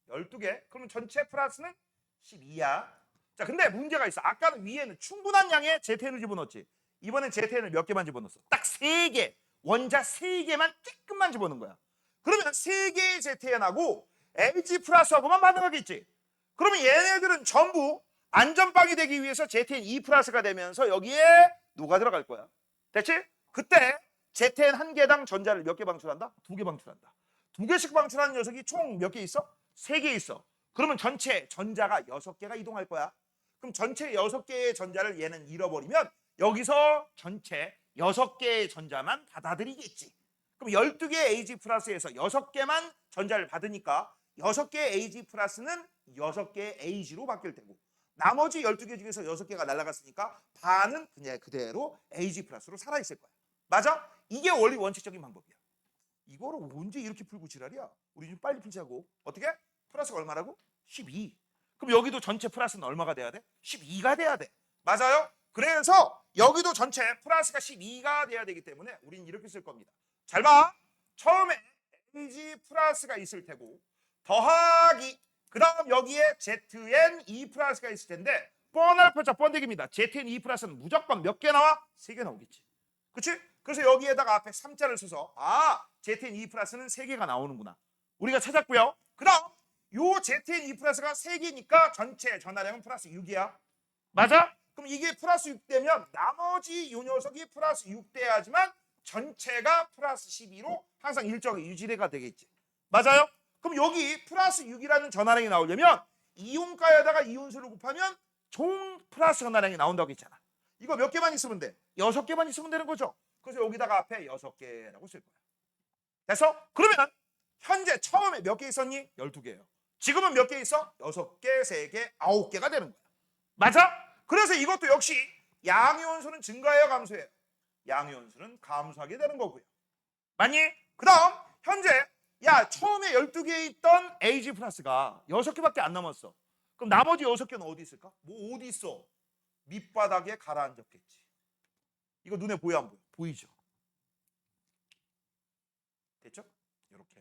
12개. 그러면 전체 플러스는 12야. 자, 근데 문제가 있어. 아까는 위에는 충분한 양의 ZN을 집어넣었지. 이번엔 ZN을 몇 개만 집어넣었어. 딱 3개. 원자 3개만 조금만 집어넣은 거야. 그러면 3개의 ZN하고 LG 플러스하고만 반응하겠지. 그러면 얘네들은 전부 안전빵이 되기 위해서 ZN2 플러스가 되면서 여기에 누가 들어갈 거야? 됐지? 그때 ZN 한 개당 전자를 몇 개 방출한다? 2개 방출한다. 2개씩 방출하는 녀석이 총 몇 개 있어? 3개 있어. 그러면 전체 전자가 6개가 이동할 거야. 그럼 전체 6개의 전자를 얘는 잃어버리면 여기서 전체 6개의 전자만 받아들이겠지. 그럼 12개의 AG 플러스에서 6개만 전자를 받으니까 6개의 AG 플러스는 6개의 AG로 바뀔 테고 나머지 12개 중에서 6개가 날아갔으니까 반은 그냥 그대로 AG 플러스로 살아있을 거야. 맞아? 이게 원리 원칙적인 방법이야. 이거를 언제 이렇게 풀고 지랄이야? 우리 좀 빨리 풀자고. 어떻게? 플러스가 얼마라고? 12. 그럼 여기도 전체 플러스는 얼마가 돼야 돼? 12가 돼야 돼. 맞아요? 그래서 여기도 전체 플러스가 12가 돼야 되기 때문에 우리는 이렇게 쓸 겁니다. 잘 봐. 처음에 AG 플러스가 있을 테고 더하기 그 다음 여기에 ZN2 플러스가 있을 텐데 뻔할 뻔자 뻔데기입니다. ZN2 플러스는 무조건 몇 개 나와? 3개 나오겠지. 그치? 그래서 여기에다가 앞에 3자를 써서 ZN2 플러스는 3개가 나오는구나. 우리가 찾았고요. 그 다음 요 ZN2 플러스가 3개니까 전체 전하량은 플러스 6이야. 맞아? 그럼 이게 플러스 6 되면 나머지 요 녀석이 플러스 6 돼야지만 전체가 플러스 12로 항상 일정이 유지가 되겠지. 맞아요? 그럼 여기 플러스 6이라는 전하량이 나오려면 이온가에다가 이온수를 곱하면 총 플러스 전하량이 나온다고 했잖아. 이거 몇 개만 있으면 돼? 6개만 있으면 되는 거죠. 그래서 여기다가 앞에 6개라고 쓸 거야. 됐어? 그러면 현재 처음에 몇 개 있었니? 12개예요. 지금은 몇 개 있어? 6개, 3개, 9개가 되는 거야. 맞아? 그래서 이것도 역시 양이온수는 증가해요, 감소해요? 양이온수는 감소하게 되는 거고요. 맞니? 그 다음 현재 처음에 12개에 있던 AG 플러스가 6개밖에 안 남았어. 그럼 나머지 6개는 어디 있을까? 뭐 어디 있어? 밑바닥에 가라앉았겠지. 이거 눈에 보여 안 보여? 보이죠? 됐죠? 이렇게.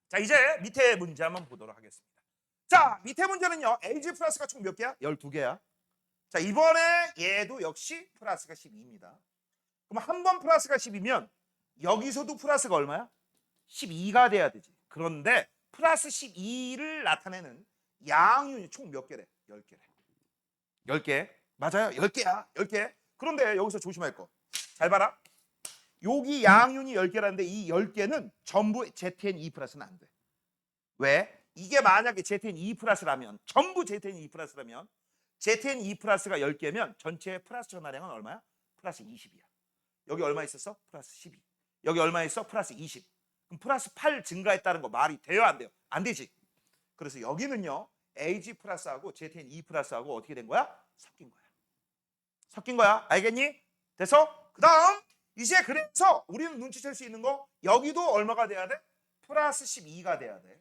자, 이제 밑에 문제 한번 보도록 하겠습니다. 자, 밑에 문제는요. AG 플러스가 총 몇 개야? 12개야. 자, 이번에 얘도 역시 플러스가 12입니다. 그럼 한 번 플러스가 10이면 여기서도 플러스가 얼마야? 12가 돼야 되지. 그런데 플러스 12를 나타내는 양이온이 총 몇 개래? 10개래. 10개. 맞아요. 10개야. 10개. 그런데 여기서 조심할 거. 잘 봐라. 여기 양이온이 10개라는데 이 10개는 전부 ZN2 플러스는 안 돼. 왜? 이게 만약에 ZN2 플러스라면 전부 ZN2 플러스라면 ZN2 플러스가 10개면 전체 플러스 전하량은 얼마야? 플러스 20이야. 여기 얼마 있었어? 플러스 12. 여기 얼마 있어? 플러스 20. 그럼 플러스 8 증가했다는 거 말이 돼요? 안 돼요? 안 되지. 그래서 여기는요. AG 플러스하고 ZN2 플러스하고 어떻게 된 거야? 섞인 거야. 섞인 거야. 알겠니? 됐어? 그 다음 이제 그래서 우리는 눈치챌 수 있는 거 여기도 얼마가 돼야 돼? 플러스 12가 돼야 돼.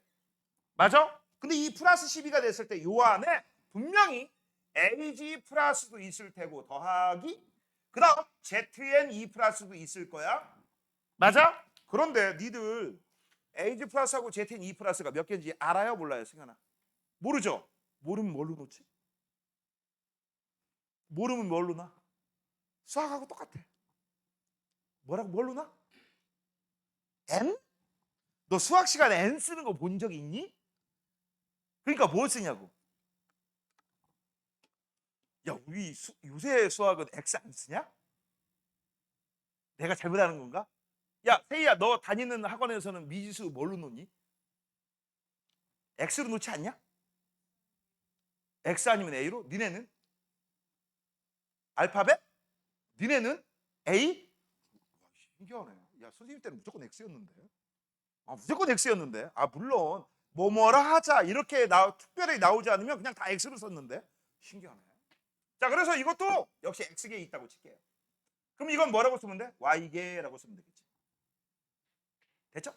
맞아? 근데 이 플러스 12가 됐을 때 요 안에 분명히 AG 플러스도 있을 테고 더하기 그 다음 ZN2 플러스도 있을 거야. 맞아? 그런데 니들 AG 플러스하고 ZN2 플러스가 몇 개인지 알아요? 몰라요? 승현아? 모르죠? 모르면 뭘로 놓지? 모르면 뭘로 놔? 수학하고 똑같아. 뭐라고 뭘로 놔? N? 너 수학 시간에 N 쓰는 거 본 적 있니? 그러니까 뭘 쓰냐고. 야, 우리 요새 수학은 X 안 쓰냐? 내가 잘못하는 건가? 야, 세희야, 너 다니는 학원에서는 미지수 뭘로 놓니? X로 놓지 않냐? X 아니면 A로? 니네는? 알파벳? 니네는? A? 와, 신기하네. 야, 선생님 때는 무조건 X였는데. 무조건 X였는데. 물론 뭐뭐라 하자 이렇게 특별히 나오지 않으면 그냥 다 X로 썼는데. 신기하네. 자, 그래서 이것도 역시 X계에 있다고 칠게요. 그럼 이건 뭐라고 쓰면 돼? Y계라고 쓰면 되겠지. 됐죠?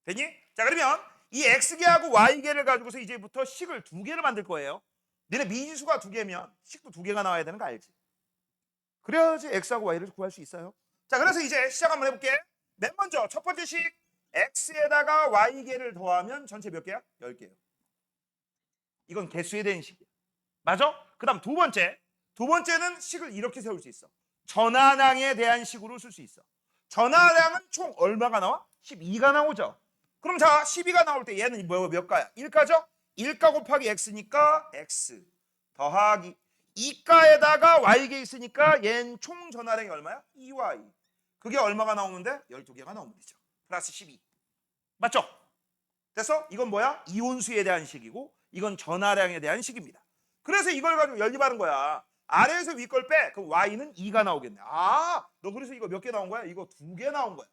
되니? 자, 그러면 이 X계하고 Y계를 가지고서 이제부터 식을 2개를 만들 거예요. 너네 미지수가 2개면 식도 2개가 나와야 되는 거 알지? 그래야지 X하고 Y를 구할 수 있어요. 자, 그래서 이제 시작 한번 해볼게. 맨 먼저 첫 번째 식 X에다가 Y계를 더하면 전체 몇 개야? 10개예요. 이건 개수에 대한 식이야. 맞아? 그 다음 두 번째는 식을 이렇게 세울 수 있어. 전하량에 대한 식으로 쓸 수 있어. 전하량은 총 얼마가 나와? 12가 나오죠. 그럼 자, 12가 나올 때 얘는 몇 가야? 1가죠? 1가 곱하기 x니까 x 더하기 2가에다가 y가 있으니까 얘는 총 전하량이 얼마야? 2y. 그게 얼마가 나오면 돼? 12개가 나오면 되죠. 플러스 12. 맞죠? 그래서 이건 뭐야? 이온수에 대한 식이고 이건 전하량에 대한 식입니다. 그래서 이걸 가지고 연립하는 거야. 아래에서 위 걸 빼. 그럼 y는 2가 나오겠네. 아, 너 그래서 이거 몇 개 나온 거야? 이거 2개 나온 거야.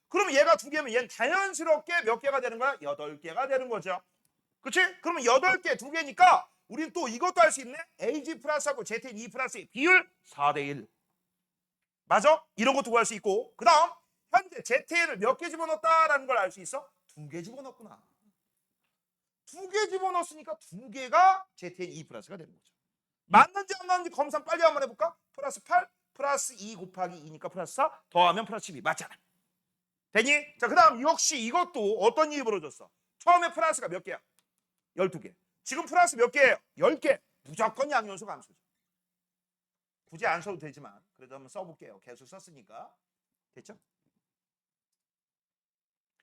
그럼 얘가 2개면 얘는 자연스럽게 몇 개가 되는 거야? 8개가 되는 거죠. 그렇지? 그러면 8개 2개니까 우리는 또 이것도 할 수 있네. AG 플러스하고 ZN E 플러스의 비율 4대1. 맞아? 이런 것도 구할 수 있고 그 다음 현재 ZN을 몇 개 집어넣었다라는 걸 알 수 있어? 2개 집어넣었구나. 2개 집어넣었으니까 2개가 ZN E 플러스가 되는 거죠. 맞는지 안 맞는지 검사 빨리 한번 해볼까? 플러스 8 플러스 2 곱하기 2니까 플러스 4 더하면 플러스 12 맞잖아. 되니? 자, 그 다음 역시 이것도 어떤 일이 벌어졌어? 처음에 플러스가 몇 개야? 12개. 지금 플러스 몇 개예요? 10개. 무조건 양요소 감소죠. 굳이 안 써도 되지만 그래도 한번 써볼게요. 계속 썼으니까. 됐죠?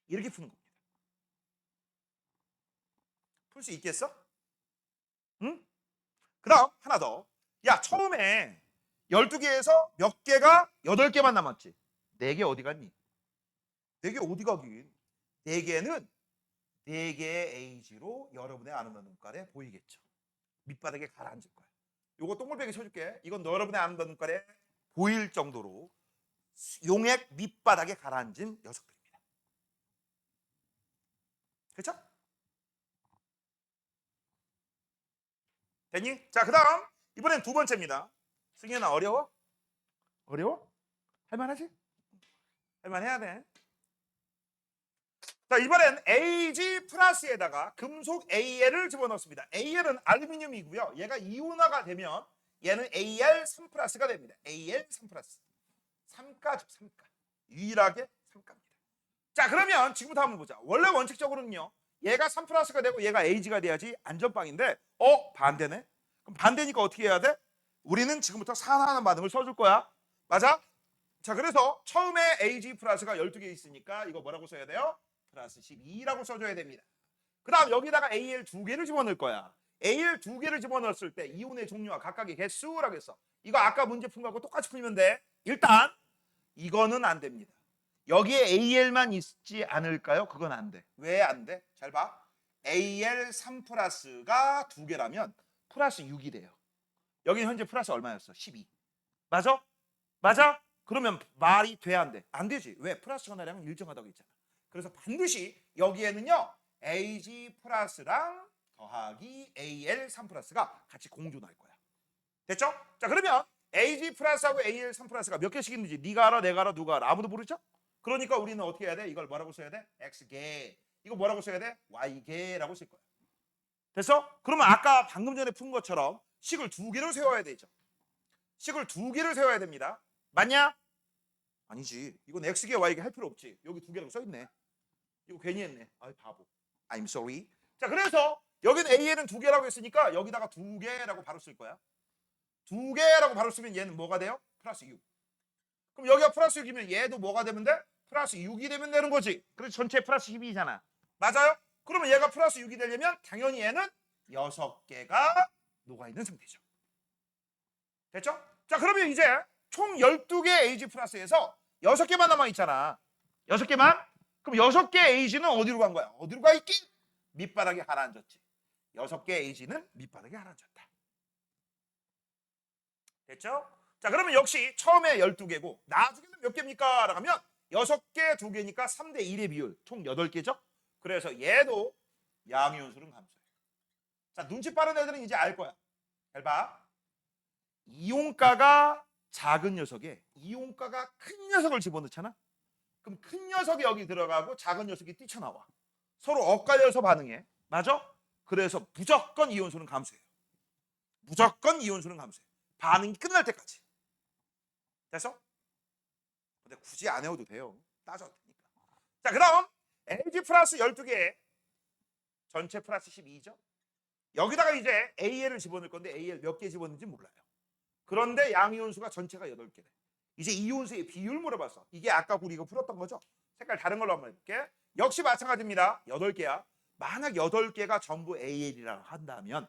이렇게 푸는 겁니다. 풀 수 있겠어? 응? 그 다음 하나 더. 야, 처음에 12개에서 몇 개가 8개만 남았지? 4개 어디 갔니? 4개 어디 가긴? 4개는 4개의 A지로 여러분의 아는 눈깔에 보이겠죠. 밑바닥에 가라앉을 거야. 요거 동글뱅이 쳐줄게. 이건 여러분의 아는 눈깔에 보일 정도로 용액 밑바닥에 가라앉은 녀석들입니다. 그렇죠? 됐니? 자, 그 다음 이번엔 두 번째입니다. 승현아 어려워? 어려워? 할만하지? 할만해야 돼. 자, 이번엔 AG 플러스에다가 금속 AL을 집어넣습니다. AL은 알루미늄이고요. 얘가 이온화가 되면 얘는 AL3 플러스가 됩니다. AL3 플러스. 3가죠, 3가. 유일하게 3가입니다. 자, 그러면 지금부터 한번 보자. 원래 원칙적으로는요. 얘가 3 플러스가 되고 얘가 AG가 돼야지 안전빵인데 반대네? 그럼 반대니까 어떻게 해야 돼? 우리는 지금부터 산화하는 반응을 써줄 거야. 맞아? 자, 그래서 처음에 AG 플러스가 12개 있으니까 이거 뭐라고 써야 돼요? 플러스 12라고 써줘야 됩니다. 그 다음 여기다가 AL 2개를 집어넣을 거야. AL 2개를 집어넣었을 때 이온의 종류와 각각의 개수라고 했어. 이거 아까 문제 푼 거하고 똑같이 풀면 돼. 일단 이거는 안 됩니다. 여기에 AL만 있지 않을까요? 그건 안 돼. 왜 안 돼? 잘 봐. AL 3 플러스가 2개라면 플러스 6이 돼요. 여기 현재 플러스 얼마였어? 12. 맞아? 맞아? 그러면 말이 돼 안 돼? 안 되지. 왜? 플러스 전하량은 일정하다고 했잖아. 그래서 반드시 여기에는요. AG 플러스랑 더하기 AL3 플러스가 같이 공존할 거야. 됐죠? 자, 그러면 AG 플러스하고 AL3 플러스가 몇 개씩 있는지 네가 알아, 내가 알아, 누가 알아? 아무도 모르죠? 그러니까 우리는 어떻게 해야 돼? 이걸 뭐라고 써야 돼? X개. 이거 뭐라고 써야 돼? Y개라고 쓸 거야. 됐어? 그러면 아까 방금 전에 푼 것처럼 식을 2개로 세워야 되죠. 식을 2개를 세워야 됩니다. 맞냐? 아니지. 이건 X개, Y개 할 필요 없지. 여기 2개라고 써있네. 이거 괜히 했네. 아이 바보. I'm sorry. 자, 그래서 여기는 AL은 2개라고 했으니까 여기다가 2개라고 바로 쓸 거야. 2개라고 바로 쓰면 얘는 뭐가 돼요? 플러스 6. 그럼 여기가 플러스 6이면 얘도 뭐가 되면 돼? 플러스 6이 되면 되는 거지. 그래서 전체 플러스 12잖아. 맞아요? 그러면 얘가 플러스 6이 되려면 당연히 얘는 6개가 녹아있는 상태죠. 됐죠? 자, 그러면 이제 총 12개 AG 플러스에서 6개만 남아있잖아. 6개만? 그럼 6개 AG는 어디로 간 거야? 어디로 가 있기? 밑바닥에 가라앉았지. 6개 AG는 밑바닥에 가라앉았다. 됐죠? 자, 그러면 역시 처음에 12개고 나중에는 몇 개입니까? 라고 하면 6개, 2개니까 3대 1의 비율 총 8개죠? 그래서 얘도 양이온수는 감소해. 자, 눈치 빠른 애들은 이제 알 거야. 잘 봐. 이온가가 작은 녀석에 이온가가 큰 녀석을 집어넣잖아? 그럼 큰 녀석이 여기 들어가고 작은 녀석이 뛰쳐나와. 서로 엇갈려서 반응해. 맞아? 그래서 무조건 이온수는 감소해요. 무조건 이온수는 감소해요. 반응이 끝날 때까지. 됐어? 근데 굳이 안 해도 돼요. 따져도 되니까. 자, 그럼 LG 플러스 12개 전체 플러스 12죠? 여기다가 이제 AL을 집어넣을 건데 AL 몇 개 집어넣는지 몰라요. 그런데 양이온수가 전체가 8개래. 이제 이온수의 비율 물어봤어. 이게 아까 우리가 풀었던 거죠. 색깔 다른 걸로 한번 해볼게. 역시 마찬가지입니다. 8개야. 만약 8개가 전부 AL이라고 한다면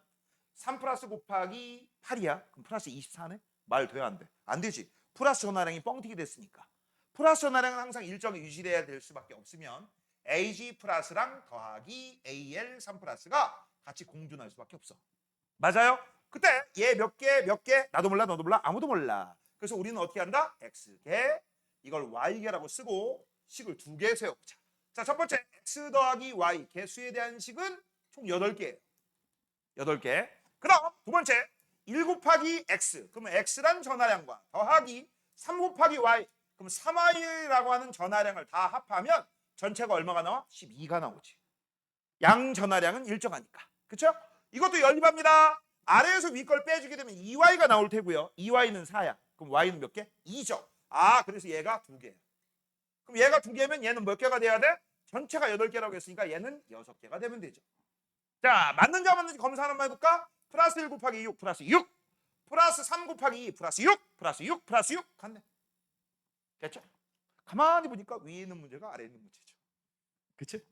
3 플러스 곱하기 8이야. 그럼 플러스 24네? 말 돼야 안 돼? 안 되지. 플러스 전화량이 뻥튀기 됐으니까. 플러스 전화량은 항상 일정이 유지돼야 될 수밖에 없으면 AG 플러스랑 더하기 AL 3 플러스가 같이 공존할 수밖에 없어. 맞아요? 그때 얘 몇 개 나도 몰라 너도 몰라 아무도 몰라. 그래서 우리는 어떻게 한다? X개 이걸 Y개라고 쓰고 식을 2개 세워보자. 자, 첫 번째 X 더하기 Y 개수에 대한 식은 총 8개예요. 8개. 그럼 두 번째 1 곱하기 X 그러면 X란 전하량과 더하기 3 곱하기 Y 그럼 3Y라고 하는 전하량을 다 합하면 전체가 얼마가 나와? 12가 나오지. 양 전하량은 일정하니까. 그렇죠? 이것도 연립합니다. 아래에서 위 걸 빼주게 되면 2y가 나올 테고요. 2y는 4야. 그럼 y는 몇 개? 2죠. 아, 그래서 얘가 2개야. 그럼 얘가 2개면 얘는 몇 개가 돼야 돼? 전체가 8개라고 했으니까 얘는 6개가 되면 되죠. 자, 맞는지 안 맞는지 검사 한번 해볼까? 플러스 1 곱하기 6 플러스 6 플러스 3 곱하기 2 플러스 6 플러스 6 플러스 6 갔네. 됐죠? 가만히 보니까 위에 있는 문제가 아래에 있는 문제죠. 그치?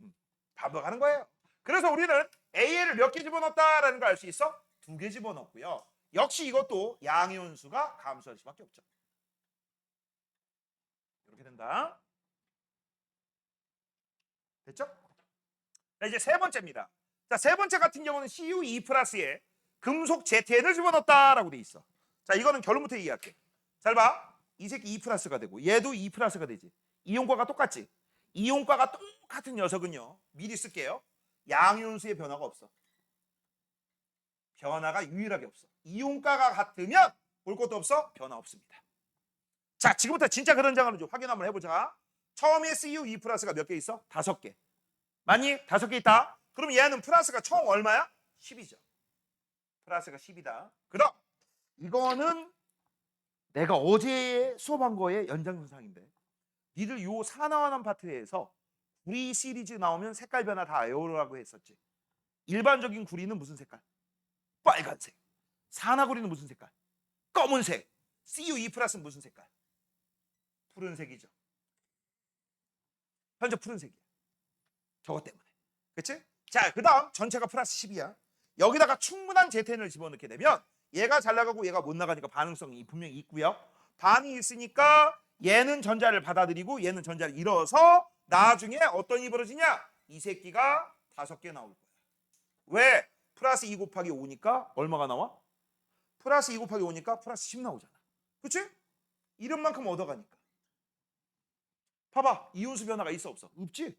반복하는 거예요. 그래서 우리는 AL을 몇 개 집어넣었다라는 걸 알 수 있어? 2개 집어넣었고요. 역시 이것도 양이온수가 감소할 수밖에 없죠. 이렇게 된다. 됐죠? 자, 이제 세 번째입니다. 자, 세 번째 같은 경우는 CU2 플러스에 금속 ZN을 집어넣었다라고 돼 있어. 자, 이거는 결론부터 얘기할게. 잘 봐. 이 새끼 2 플러스가 되고 얘도 2 플러스가 되지. 이온과가 똑같지. 이온과가 똑같은 녀석은요. 미리 쓸게요. 양이온수의 변화가 없어. 변화가 유일하게 없어. 이온가가 같으면 볼 것도 없어. 변화 없습니다. 자, 지금부터 진짜 그런 장을 좀 확인 한번 해보자. 처음에 CU2 플러스가 몇 개 있어? 5개. 맞니? 5개 있다. 그럼 얘는 플러스가 총 얼마야? 10이죠. 플러스가 10이다. 그럼 이거는 내가 어제 수업한 거의 연장선상인데 니들 요 사나워난 파트에서 구리 시리즈 나오면 색깔 변화 다 외우라고 했었지. 일반적인 구리는 무슨 색깔? 빨간색. 산화구리는 무슨 색깔? 검은색. CU2 플러스는 무슨 색깔? 푸른색이죠. 현재 푸른색이야. 저것 때문에. 그치? 자, 그 다음 전체가 플러스 10이야. 여기다가 충분한 제텐을 집어넣게 되면 얘가 잘 나가고 얘가 못 나가니까 반응성이 분명히 있고요. 반이 있으니까 얘는 전자를 받아들이고 얘는 전자를 잃어서 나중에 어떤 일이 벌어지냐? 이 새끼가 5개 나올 거야. 왜? 플러스 2 곱하기 5니까 얼마가 나와? 플러스 2 곱하기 5니까 플러스 10 나오잖아. 그치? 이런 만큼 얻어가니까. 봐봐. 이온수 변화가 있어 없어? 없지?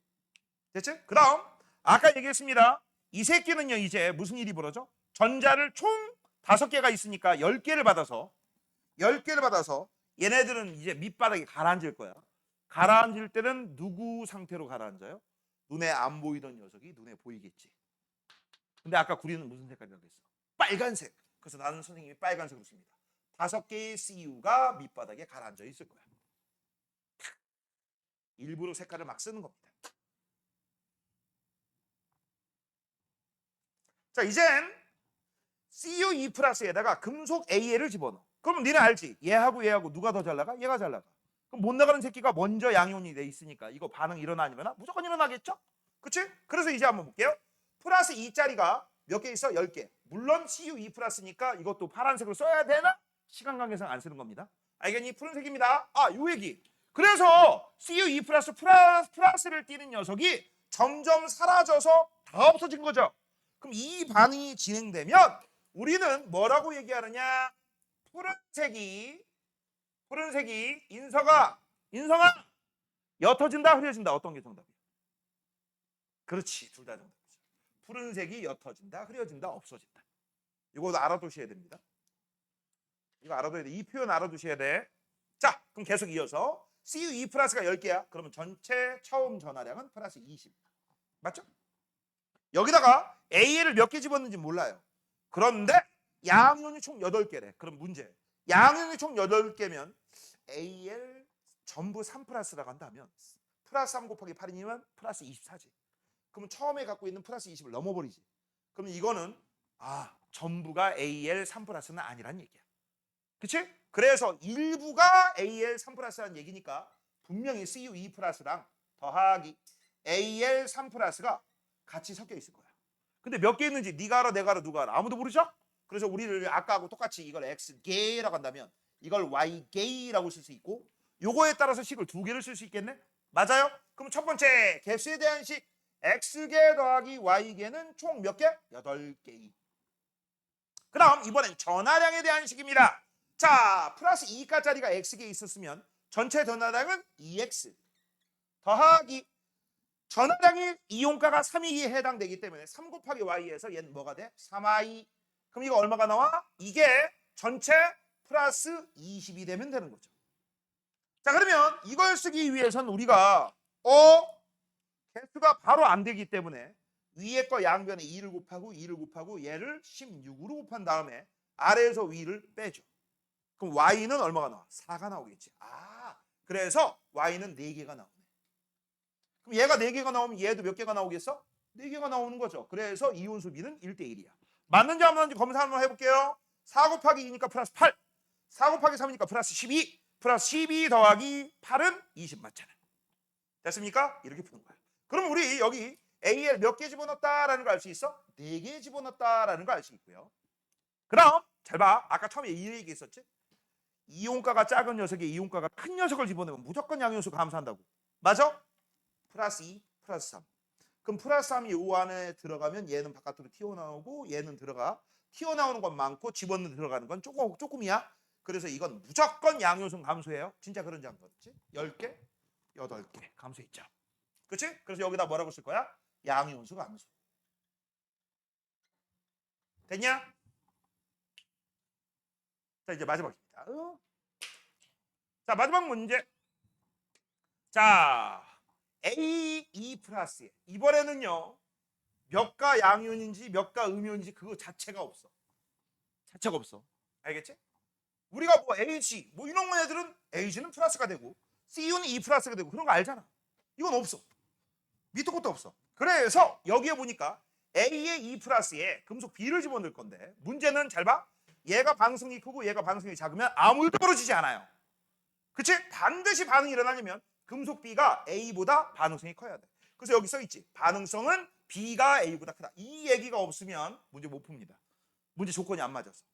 됐지? 그 다음 아까 얘기했습니다. 이 새끼는요 이제 무슨 일이 벌어져? 전자를 총 5개가 있으니까 10개를 받아서 얘네들은 이제 밑바닥에 가라앉을 거야. 가라앉을 때는 누구 상태로 가라앉아요? 눈에 안 보이던 녀석이 눈에 보이겠지. 근데 아까 구리는 무슨 색깔이라고 했어? 빨간색. 그래서 나는 선생님이 빨간색으로 씁니다. 5개의 CU가 밑바닥에 가라앉아 있을 거야. 일부러 색깔을 막 쓰는 겁니다. 자, 이젠 CU2 플러스에다가 금속 AL을 집어넣어. 그럼 니네 알지? 얘하고 누가 더 잘 나가? 얘가 잘 나가. 그럼 못 나가는 새끼가 먼저 양이온이 돼 있으니까 이거 반응 일어나면 무조건 일어나겠죠? 그치? 그래서 이제 한번 볼게요. 플러스 2짜리가 몇 개 있어? 10개. 물론 CU2 플러스니까 이것도 파란색으로 써야 되나? 시간 관계상 안 쓰는 겁니다. 알겠니? 푸른색입니다. 아, 요 얘기. 그래서 CU2 플러스를 띠는 녀석이 점점 사라져서 다 없어진 거죠. 그럼 이 반응이 진행되면 우리는 뭐라고 얘기하느냐? 푸른색이 인성아 옅어진다 흐려진다. 어떤 게 정답이야? 그렇지, 둘 다 정답이죠. 푸른색이 옅어진다 흐려진다 없어진다. 이거 알아두셔야 됩니다. 이거 알아둬야 돼. 이 표현 알아두셔야 돼. 자, 그럼 계속 이어서 CU2 플러스가 10개야. 그러면 전체 처음 전하량은 플러스 20. 맞죠? 여기다가 AL을 몇 개 집었는지 몰라요. 그런데 양이온이 총 8개래. 그럼 문제. 양이온이 총 8개면 AL 전부 3 플러스라고 한다면 플러스 3 곱하기 8이면 플러스 24지. 그럼 처음에 갖고 있는 플러스 20을 넘어버리지. 그럼 이거는 전부가 Al3 플러스는 아니란 얘기야. 그치? 그래서 일부가 Al3 플러스라는 얘기니까 분명히 Cu2 플러스랑 더하기 Al3 플러스가 같이 섞여 있을 거야. 근데 몇 개 있는지 네가 알아, 내가 알아, 누가 알아? 아무도 모르죠? 그래서 우리를 아까하고 똑같이 이걸 X개라고 한다면 이걸 Y개라고 쓸 수 있고 요거에 따라서 식을 두 개를 쓸 수 있겠네? 맞아요? 그럼 첫 번째 개수에 대한 식 X개 더하기 Y개는 총 몇 개? 8개. 그럼 이번엔 전하량에 대한 식입니다. 자, 플러스 2가짜리가 X개 있었으면 전체 전하량은 2X 더하기 전하량이 이온가가 3이기에 해당되기 때문에 3 곱하기 Y에서 얘는 뭐가 돼? 3Y. 그럼 이거 얼마가 나와? 이게 전체 플러스 20이 되면 되는 거죠. 자, 그러면 이걸 쓰기 위해서는 우리가 개수가 바로 안 되기 때문에 위에 거 양변에 2를 곱하고 얘를 16으로 곱한 다음에 아래에서 위를 빼죠. 그럼 Y는 얼마가 나와? 4가 나오겠지. 그래서 Y는 4개가 나오네. 그럼 얘가 4개가 나오면 얘도 몇 개가 나오겠어? 4개가 나오는 거죠. 그래서 이온수 B는 1대1이야. 맞는지 안 맞는지 검사 한번 해볼게요. 4 곱하기 2니까 플러스 8, 4 곱하기 3이니까 플러스 12, 플러스 12 더하기 8은 20 맞잖아. 됐습니까? 이렇게 푸는 거야. 그럼 우리 여기 AL 몇 개 집어넣었다라는 거 알 수 있어? 4개 집어넣었다라는 거 알 수 있고요. 그럼 잘 봐. 아까 처음에 이 얘기 했었지? 이온가가 작은 녀석에 이온가가 큰 녀석을 집어넣으면 무조건 양요소 감소한다고. 맞아? 플러스 2, 플러스 3. 그럼 플러스 3이 요 안에 들어가면 얘는 바깥으로 튀어나오고 얘는 들어가. 튀어나오는 건 많고 집어넣는 들어가는 건 조금이야. 그래서 이건 무조건 양요소 감소해요. 진짜 그런지 안 그렇지? 10개, 8개 감소했죠. 그렇지? 그래서 여기다 뭐라고 쓸 거야? 양요소 감소. 됐냐? 자, 이제 마지막입니다. 자, 마지막 문제. 자, A2 플러스에 이번에는요 몇가 양이온인지 몇가 음이온인지 그거 자체가 없어. 자체가 없어. 알겠지? 우리가 뭐 H 뭐 이런 거 애들은 H는 플러스가 되고 Cu는 E 플러스가 되고 그런 거 알잖아. 이건 없어. 밑도 끝도 없어. 그래서 여기에 보니까 A의 E 플러스에 금속 B를 집어넣을 건데 문제는 잘 봐. 얘가 반응성이 크고 얘가 반응성이 작으면 아무 일도 벌어지지 않아요. 그치? 반드시 반응이 일어나려면 금속 B가 A보다 반응성이 커야 돼. 그래서 여기 써있지. 반응성은 B가 A보다 크다. 이 얘기가 없으면 문제 못 풉니다. 문제 조건이 안 맞아서.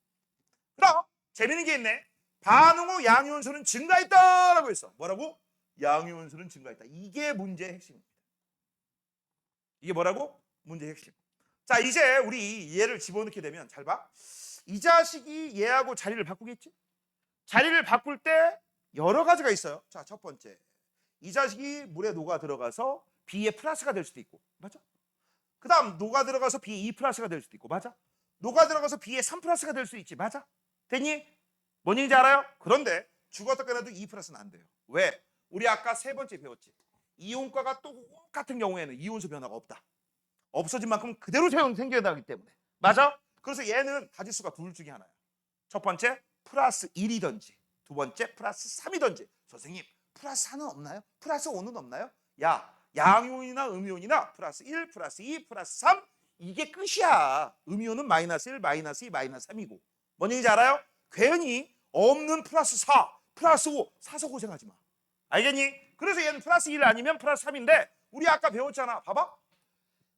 그럼 재밌는 게 있네. 반응 후 양이온수는 증가했다라고 했어. 뭐라고? 양이온수는 증가했다. 이게 문제의 핵심입니다. 이게 뭐라고? 문제의 핵심. 자, 이제 우리 얘를 집어넣게 되면 잘 봐. 이 자식이 얘하고 자리를 바꾸겠지? 자리를 바꿀 때 여러 가지가 있어요. 자, 첫 번째. 이 자식이 물에 녹아 들어가서 B의 플러스가 될 수도 있고. 맞아? 그 다음 녹아 들어가서 B의 2 플러스가 될 수도 있고. 맞아? 녹아 들어가서 B의 3 플러스가 될 수 있지. 맞아? 됐니? 뭔 얘기인지 알아요? 그런데 죽었다 깨나도 2 플러스는 안 돼요. 왜? 우리 아까 세 번째 배웠지. 이온가가 똑같은 경우에는 이온수 변화가 없다. 없어진 만큼 그대로 생겨야 하기 때문에. 맞아? 그래서 얘는 가지수가 둘 중에 하나야. 첫 번째 플러스 1이든지 두 번째 플러스 3이든지. 선생님 플러스 4는 없나요? 플러스 5는 없나요? 야, 양이온이나 음이온이나 플러스 1, 플러스 2, 플러스 3 이게 끝이야. 음이온은 마이너스 1, 마이너스 2, 마이너스 3이고. 뭔 얘기인지 알아요? 괜히 없는 플러스 4, 플러스 5 사서 고생하지 마. 알겠니? 그래서 얘는 플러스 1 아니면 플러스 3인데 우리 아까 배웠잖아. 봐봐.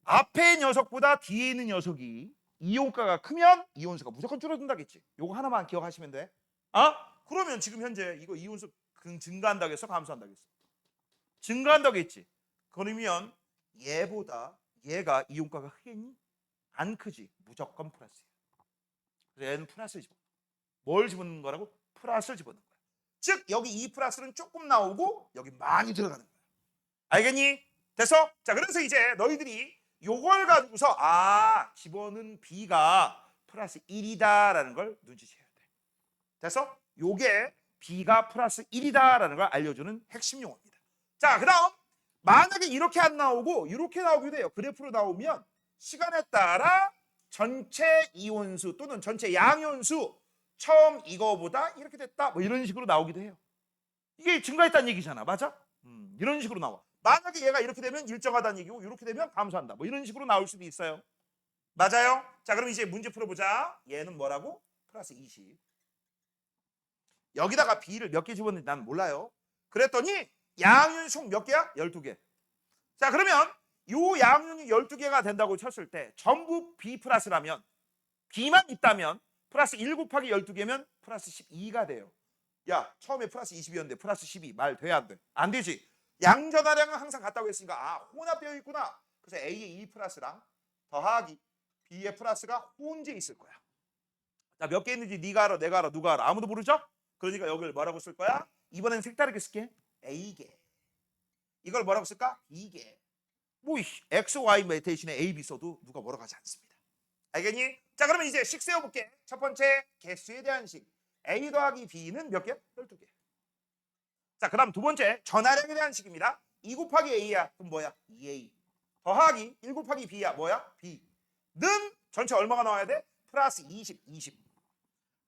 앞에 녀석보다 뒤에 있는 녀석이 이온가가 크면 이온수가 무조건 줄어든다겠지. 요거 하나만 기억하시면 돼. 그러면 지금 현재 이거 이온수 증가한다겠어? 감소한다겠어? 증가한다겠지. 그러면 얘보다 얘가 이온가가 크겠니? 안 크지. 무조건 플러스야. 그래서 얘는 플러스를 집어넣어. 뭘 집어넣는 거라고? 플러스를 집어넣는 거야. 즉 여기 이 플러스는 조금 나오고 여기 많이 들어가는 거야. 알겠니? 됐어? 자, 그래서 이제 너희들이 요걸 가지고서 집어넣은 B가 플러스 1이다라는 걸 눈치채야 돼. 됐어? 요게 B가 플러스 1이다라는 걸 알려주는 핵심 용어입니다. 자, 그 다음 만약에 이렇게 안 나오고 이렇게 나오기도 해요. 그래프로 나오면 시간에 따라 전체 이온수 또는 전체 양이온수 처음 이거보다 이렇게 됐다 뭐 이런 식으로 나오기도 해요. 이게 증가했다는 얘기잖아. 맞아? 이런 식으로 나와. 만약에 얘가 이렇게 되면 일정하다는 얘기고 이렇게 되면 감소한다 뭐 이런 식으로 나올 수도 있어요. 맞아요? 자, 그럼 이제 문제 풀어보자. 얘는 뭐라고? 플러스 20. 여기다가 B를 몇 개 집었는지 난 몰라요. 그랬더니 양윤총 몇 개야? 12개. 자, 그러면 요 양윤이 12개가 된다고 쳤을 때 전부 B 플러스라면 B만 있다면 플러스 1 곱하기 12개면 플러스 12가 돼요. 야, 처음에 플러스 20이었는데 플러스 12 말 돼야 안 돼? 안 되지. 양전하량은 항상 같다고 했으니까 아, 혼합되어 있구나. 그래서 A의 2 플러스랑 더하기 B의 플러스가 혼재 있을 거야. 자, 몇 개 있는지 네가 알아, 내가 알아, 누가 알아? 아무도 모르죠? 그러니까 여기를 뭐라고 쓸 거야? 이번엔 색다르게 쓸게. A개. 이걸 뭐라고 쓸까? B개. 뭐 X, Y 대신에 A, B 써도 누가 뭐라고 하지 않습니다. 알겠니? 자, 그러면 이제 식 세워볼게. 첫 번째 개수에 대한 식. A 더하기 B는 몇 개? 12개. 자, 그 다음 두 번째 전하량에 대한 식입니다. 2 곱하기 A야. 그럼 뭐야? 2A. 더하기 1 곱하기 B야. 뭐야? B는 전체 얼마가 나와야 돼? 플러스 20, 20.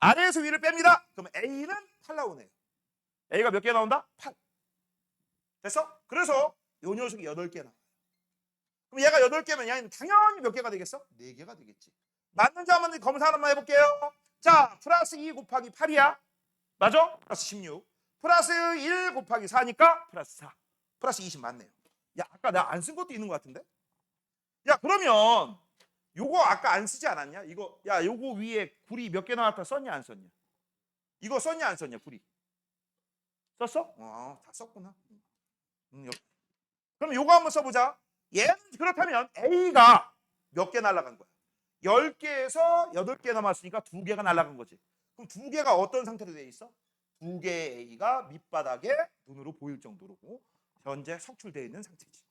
아래에서 위를 뺍니다. 그럼 A는 8 나오네요. A가 몇 개 나온다? 8. 됐어? 그래서 요 녀석이 8개 나와요. 그럼 얘가 8개면 얘는 당연히 몇 개가 되겠어? 4개가 되겠지. 맞는지 안 맞는지 검사 한번 해볼게요. 자, 플러스 2 곱하기 8이야. 맞아? 플러스 16. 플러스 1 곱하기 4니까 플러스 4. 플러스 20 맞네요. 야, 아까 내가 안 쓴 것도 있는 것 같은데? 야, 그러면 요거 아까 안 쓰지 않았냐? 이거, 야, 요거 위에 구리 몇 개 나왔다 썼냐 안 썼냐? 이거 썼냐 안 썼냐 구리? 썼어? 다 썼구나. 그럼 요거 한번 써보자. 얘는 그렇다면 A가 몇 개 날아간 거야? 10개에서 8개 남았으니까 2개가 날아간 거지. 그럼 2개가 어떤 상태로 돼 있어? 2개의 A가 밑바닥에 눈으로 보일 정도로 현재 석출되어 있는 상태지.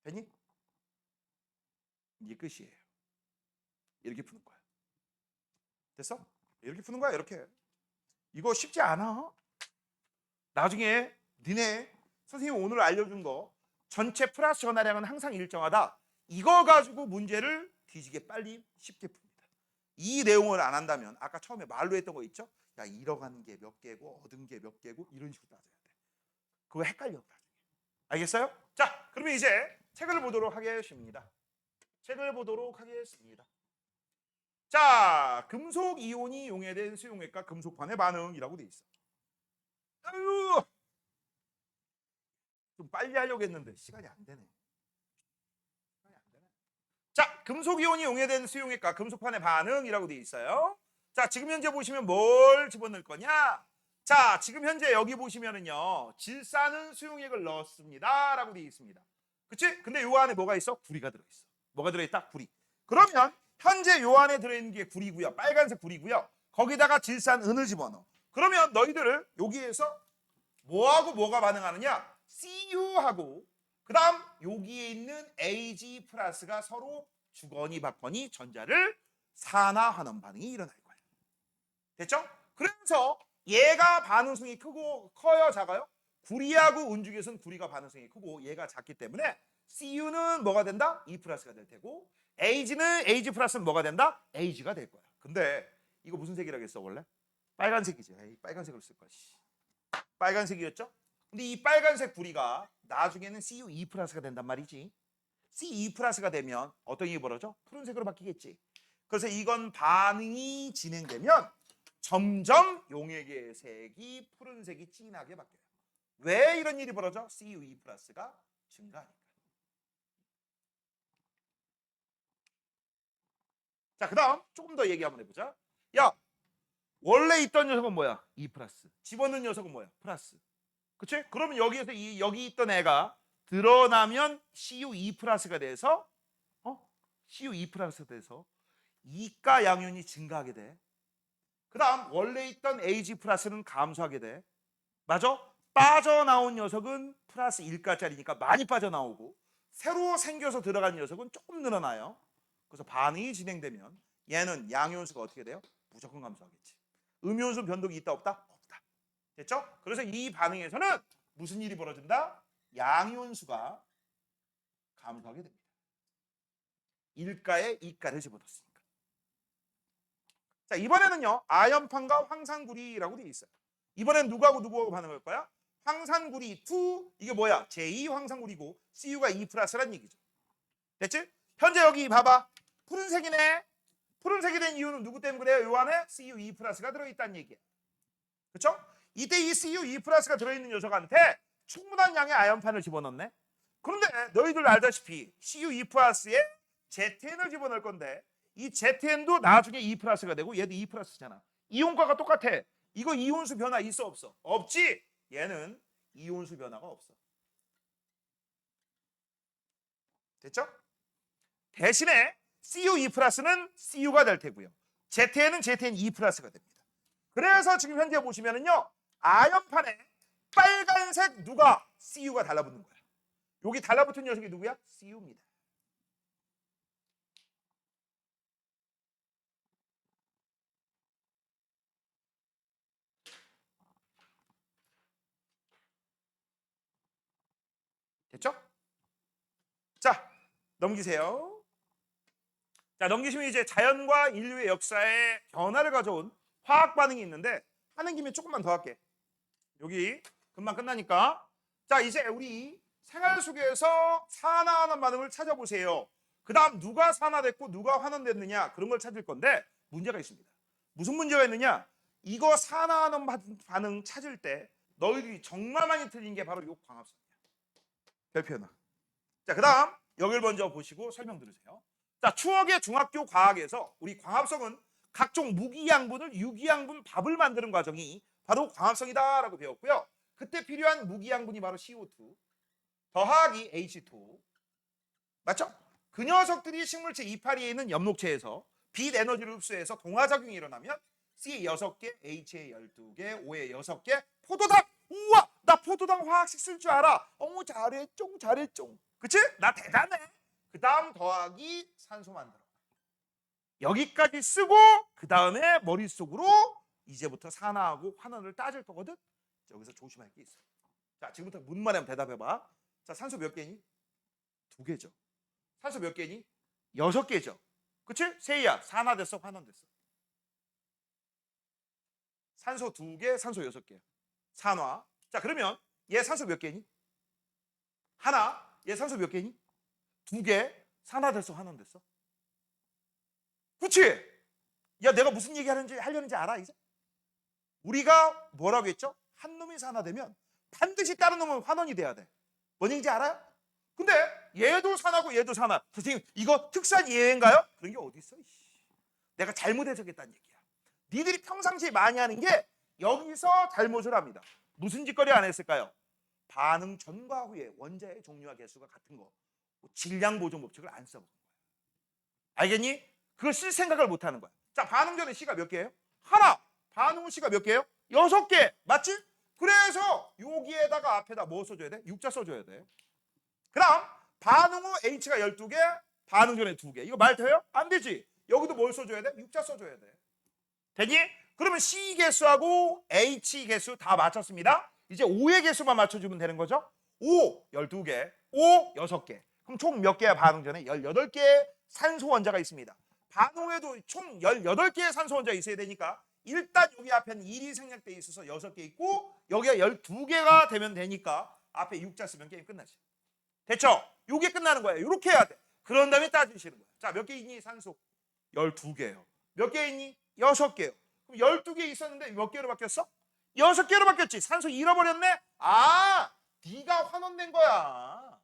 됐니? 이게 끝이에요. 이렇게 푸는 거야. 됐어? 이렇게 푸는 거야. 이렇게. 이거 쉽지 않아. 나중에 니네 선생님 오늘 알려준 거 전체 플러스 전하량은 항상 일정하다. 이거 가지고 문제를 뒤지게 빨리 쉽게 풉니다. 이 내용을 안 한다면 아까 처음에 말로 했던 거 있죠? 야, 잃어가는 게 몇 개고 얻은 게 몇 개고 이런 식으로 따져야 돼. 그거 헷갈려 나중에. 알겠어요? 자, 그러면 이제 책을 보도록 하겠습니다. 책을 보도록 하겠습니다. 자, 금속 이온이 용해된 수용액과 금속판의 반응이라고 돼 있어. 아유, 좀 빨리 하려고 했는데 시간이 안 되네. 자, 금속 이온이 용해된 수용액과 금속판의 반응이라고 돼 있어요. 자, 지금 현재 보시면 뭘 집어넣을 거냐? 자, 지금 현재 여기 보시면은요, 질산은 수용액을 넣었습니다라고 돼 있습니다. 그치? 근데 요 안에 뭐가 있어? 구리가 들어있어. 뭐가 들어있다? 구리. 그러면 현재 요 안에 들어있는 게 구리고요. 빨간색 구리고요. 거기다가 질산은을 집어넣어. 그러면 너희들을 여기에서 뭐하고 뭐가 반응하느냐? CU하고 그 다음 여기에 있는 AG 플러스가 서로 주거니 받거니 전자를 산화하는 반응이 일어날 거예요. 됐죠? 그래서 얘가 반응성이 커요? 작아요? 구리하고 은죽에서는 구리가 반응성이 크고 얘가 작기 때문에 CU는 뭐가 된다? E 플러스가 될 테고 AG는 AG 플러스는 뭐가 된다? AG가 될 거야. 근데 이거 무슨 색이라고 했어 원래? 빨간색이지. 에이, 빨간색으로 쓸 거야. 빨간색이었죠? 근데 이 빨간색 구리가 나중에는 CU2 플러스가 된단 말이지. C2 플러스가 되면 어떤 일이 벌어져? 푸른색으로 바뀌겠지. 그래서 이건 반응이 진행되면 점점 용액의 색이 푸른색이 진하게 바뀌어요. 왜 이런 일이 벌어져? CU2 플러스가 증가하니까. 자, 그 다음 조금 더 얘기 한번 해보자. 야, 원래 있던 녀석은 뭐야? 2 플러스. 집어넣은 녀석은 뭐야? 플러스. 그치? 그러면 여기에서 여기 있던 애가 드러나면 CU2 플러스가 돼서 CU2 플러스가 돼서 이가 양윤이 증가하게 돼. 그 다음 원래 있던 AG 플러스는 감소하게 돼. 맞아? 빠져나온 녀석은 플러스 1가짜리니까 많이 빠져나오고 새로 생겨서 들어간 녀석은 조금 늘어나요. 그래서 반응이 진행되면 얘는 양이온수가 어떻게 돼요? 무조건 감소하겠지. 음이온수 변동이 있다 없다? 없다. 됐죠? 그래서 이 반응에서는 무슨 일이 벌어진다? 양이온수가 감소하게 됩니다. 1가에 2가를 집어넣습니다. 자, 이번에는요. 아연판과 황산구리라고 되어 있어요. 이번엔 누구하고 반응할 거야? 황산구리 2, 이게 뭐야? 제2 황산구리고 CU가 2 플러스란 얘기죠. 됐지? 현재 여기 봐봐. 푸른색이네. 푸른색이 된 이유는 누구 때문에 그래요? 요 안에 CU2 플러스가 들어있다는 얘기야. 그렇죠? 이때 이 CU2 플러스가 들어있는 녀석한테 충분한 양의 아연판을 집어넣네. 그런데 너희들 알다시피 CU2 플러스에 ZN을 집어넣을 건데 이 ZN도 나중에 2 플러스가 되고 얘도 2 플러스잖아. 이온과가 똑같아. 이거 이온수 변화 있어 없어? 없지. 얘는 이온수 변화가 없어. 됐죠? 대신에 CU2 플러스는 CU가 될 테고요. ZN은 ZN2 플러스가 됩니다. 그래서 지금 현재 보시면은요. 아연판에 빨간색 누가 CU가 달라붙는 거야. 여기 달라붙은 녀석이 누구야? CU입니다. 됐죠? 자, 넘기세요. 자, 넘기시면 이제 자연과 인류의 역사에 변화를 가져온 화학 반응이 있는데 하는 김에 조금만 더 할게. 여기 금방 끝나니까. 자, 이제 우리 생활 속에서 산화하는 반응을 찾아보세요. 그 다음 누가 산화됐고 누가 환원됐느냐 그런 걸 찾을 건데 문제가 있습니다. 무슨 문제가 있느냐? 이거 산화하는 반응 찾을 때 너희들이 정말 많이 틀린 게 바로 이 광합성이야. 별표나. 자, 그 다음 여기를 먼저 보시고 설명 들으세요. 자, 추억의 중학교 과학에서 우리 광합성은 각종 무기양분을 유기양분 밥을 만드는 과정이 바로 광합성이다라고 배웠고요. 그때 필요한 무기양분이 바로 CO2 더하기 H2 맞죠? 그 녀석들이 식물체 이파리에 있는 엽록체에서 빛 에너지를 흡수해서 동화작용이 일어나면 C에 6개, H에 12개, O에 6개 포도당! 우와! 나 포도당 화학식 쓸 줄 알아. 어머 잘했쫑 잘했쫑. 그치? 나 대단해. 그 다음 더하기 산소 만들어. 여기까지 쓰고 그 다음에 머릿속으로 이제부터 산화하고 환원을 따질 거거든. 여기서 조심할 게 있어. 자, 지금부터 문만 하면 대답해봐. 자, 산소 몇 개니? 2개죠. 산소 몇 개니? 6개죠. 그치? 세이야, 산화됐어, 환원됐어? 산소 2개, 산소 6개. 산화. 자, 그러면 얘 산소 몇 개니? 하나. 얘 산소 몇 개니? 2개. 산화됐어, 환원됐어? 그치? 야, 내가 무슨 얘기 하려는지 알아, 이제? 우리가 뭐라고 했죠? 한 놈이 산화되면 반드시 다른 놈은 환원이 돼야 돼. 뭔 얘기인지 알아요? 근데 얘도 산화고 얘도 산화. 선생님, 이거 특수한 예인가요? 그런 게 어디 있어? 내가 잘못 해석했다는 얘기야. 니들이 평상시에 많이 하는 게 여기서 잘못을 합니다. 무슨 짓거리 안 했을까요? 반응 전과 후에 원자의 종류와 개수가 같은 거. 질량 보존 법칙을 안 써본 거야. 알겠니? 그걸 쓸 생각을 못 하는 거야. 자, 반응 전에 C가 몇 개예요? 하나. 반응 후 C가 몇 개예요? 6개. 맞지? 그래서 여기에다가 앞에다 뭐 써줘야 돼? 육자 써줘야 돼. 그럼 반응 후 H가 12개, 반응 전에 2개. 이거 말 돼요? 안 되지. 여기도 뭘 써줘야 돼? 육자 써줘야 돼. 되니? 그러면 C 개수하고 H 개수 다 맞췄습니다. 이제 O의 개수만 맞춰주면 되는 거죠. O 12개, O 6개. 그럼 총 몇 개야 반응 전에? 18개의 산소 원자가 있습니다. 반응에도 총 18개의 산소 원자가 있어야 되니까 일단 여기 앞에는 1이 생략돼 있어서 6개 있고 여기가 12개가 되면 되니까 앞에 6자 쓰면 게임 끝나지. 됐죠? 요게 끝나는 거예요. 이렇게 해야 돼. 그런 다음에 따지시는 거야. 자, 몇 개 있니? 산소 12개요. 몇 개 있니? 6개요. 그럼 12개 있었는데 몇 개로 바뀌었어? 6개로 바뀌었지. 산소 잃어버렸네? 아, 네가 환원된 거야.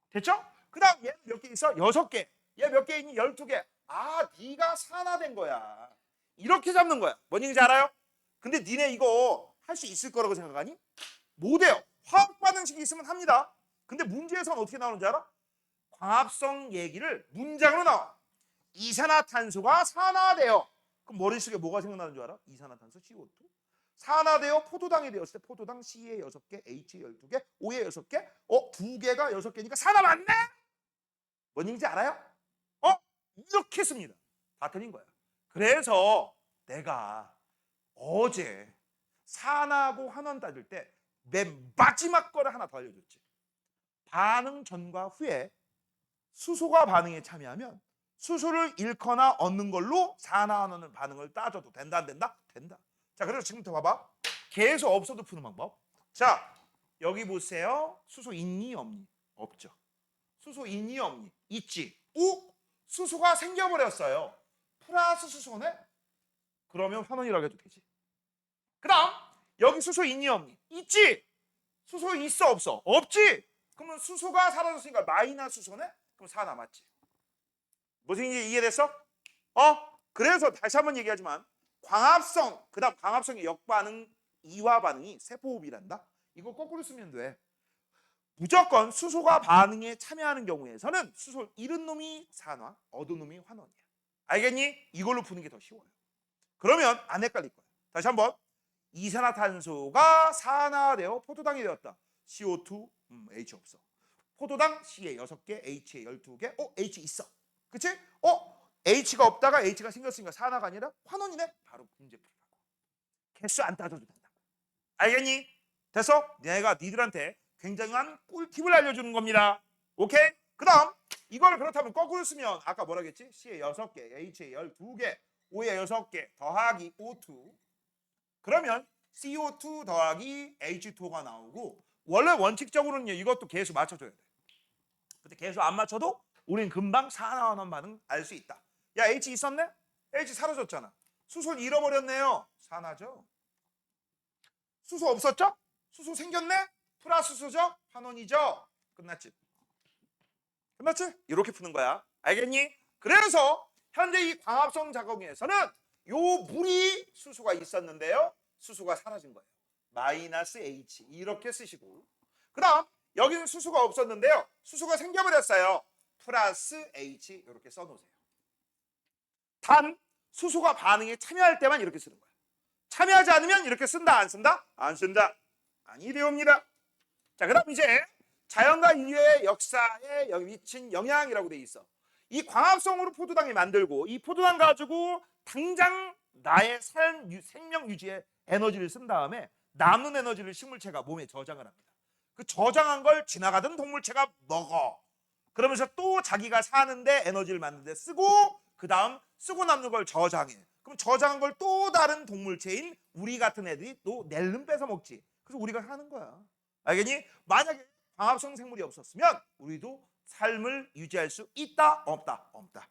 됐죠? 그 다음 얘는 몇 개 있어? 6개. 얘 몇 개 있니? 12개. 아, 네가 산화된 거야. 이렇게 잡는 거야. 뭔 얘기인지 알아요? 근데 니네 이거 할 수 있을 거라고 생각하니? 못해요. 화학 반응식이 있으면 합니다. 근데 문제에서는 어떻게 나오는지 알아? 광합성 얘기를 문장으로 나와. 이산화탄소가 산화돼요. 그럼 머릿속에 뭐가 생각나는 줄 알아? 이산화탄소 CO2. 산화되어 포도당이 되었을 때 포도당 C에 6개, H에 12개, O에 6개. 2개가 6개니까 산화 맞네? 뭔 얘기인지 알아요? 이렇게 씁니다. 다 틀린 거야. 그래서 내가 어제 산화하고 환원 따질 때 맨 마지막 거를 하나 더 알려줬지. 반응 전과 후에 수소가 반응에 참여하면 수소를 잃거나 얻는 걸로 산화하는 반응을 따져도 된다 안 된다? 된다. 자, 그래서 지금부터 봐봐. 계수 없어도 푸는 방법. 자, 여기 보세요. 수소 있니 없니? 없죠. 수소 있니 없니? 있지. 오? 수소가 생겨버렸어요. 플러스 수소네? 그러면 환원이라고 해도 되지. 그 다음 여기 수소 있니 없니? 있지. 수소 있어 없어? 없지. 그러면 수소가 사라졌으니까 마이너스 수소네? 그럼 4 남았지. 무슨 얘기 이해됐어? 그래서 다시 한번 얘기하지만 광합성, 그 다음 광합성의 역반응, 이화 반응이 세포호흡이란다. 이거 거꾸로 쓰면 돼. 무조건 수소가 반응에 참여하는 경우에서는 수소를 잃은 놈이 산화, 얻은 놈이 환원이야. 알겠니? 이걸로 푸는 게 더 쉬워요. 그러면 안 헷갈릴 거야. 다시 한번. 이산화탄소가 산화되어 포도당이 되었다. CO2, H 없어. 포도당 C에 6개, H에 12개. H 있어. 그치? H가 없다가 H가 생겼으니까 산화가 아니라 환원이네. 바로 문제 풀라고. 개수 안 따져도 된다. 알겠니? 됐어? 내가 니들한테 굉장한 꿀팁을 알려주는 겁니다. 오케이? 그 다음 이걸 그렇다면 거꾸로 쓰면 아까 뭐라 했지? C에 6개, H에 12개, O에 6개 더하기 O2. 그러면 CO2 더하기 H2가 나오고 원래 원칙적으로는 이것도 계수 맞춰줘야 돼. 근데 계수 안 맞춰도 우린 금방 산화환원 반응 알 수 있다. 야 H 있었네? H 사라졌잖아. 수소를 잃어버렸네요. 산화죠. 수소 없었죠? 수소 생겼네? 플러스 수소죠? 환원이죠? 끝났지? 끝났지? 이렇게 푸는 거야. 알겠니? 그래서 현재 이 광합성 작용에서는 요 물이 수소가 있었는데요. 수소가 사라진 거예요. 마이너스 H 이렇게 쓰시고 그 다음 여기는 수소가 없었는데요. 수소가 생겨버렸어요. 플러스 H 이렇게 써놓으세요. 단 수소가 반응에 참여할 때만 이렇게 쓰는 거예요. 참여하지 않으면 이렇게 쓴다 안 쓴다? 안 쓴다. 아니 되옵니다. 자, 그 다음 이제 자연과 인류의 역사에 미친 영향이라고 돼 있어. 이 광합성으로 포도당을 만들고 이 포도당 가지고 당장 나의 생명 유지에 에너지를 쓴 다음에 남는 에너지를 식물체가 몸에 저장을 합니다. 그 저장한 걸 지나가던 동물체가 먹어. 그러면서 또 자기가 사는데 에너지를 만드는데 쓰고 그 다음 쓰고 남는 걸 저장해. 그럼 저장한 걸 또 다른 동물체인 우리 같은 애들이 또 낼름 뺏어 먹지. 그래서 우리가 사는 거야. 알겠니? 만약에 광합성 생물이 없었으면 우리도 삶을 유지할 수 있다? 없다? 없다.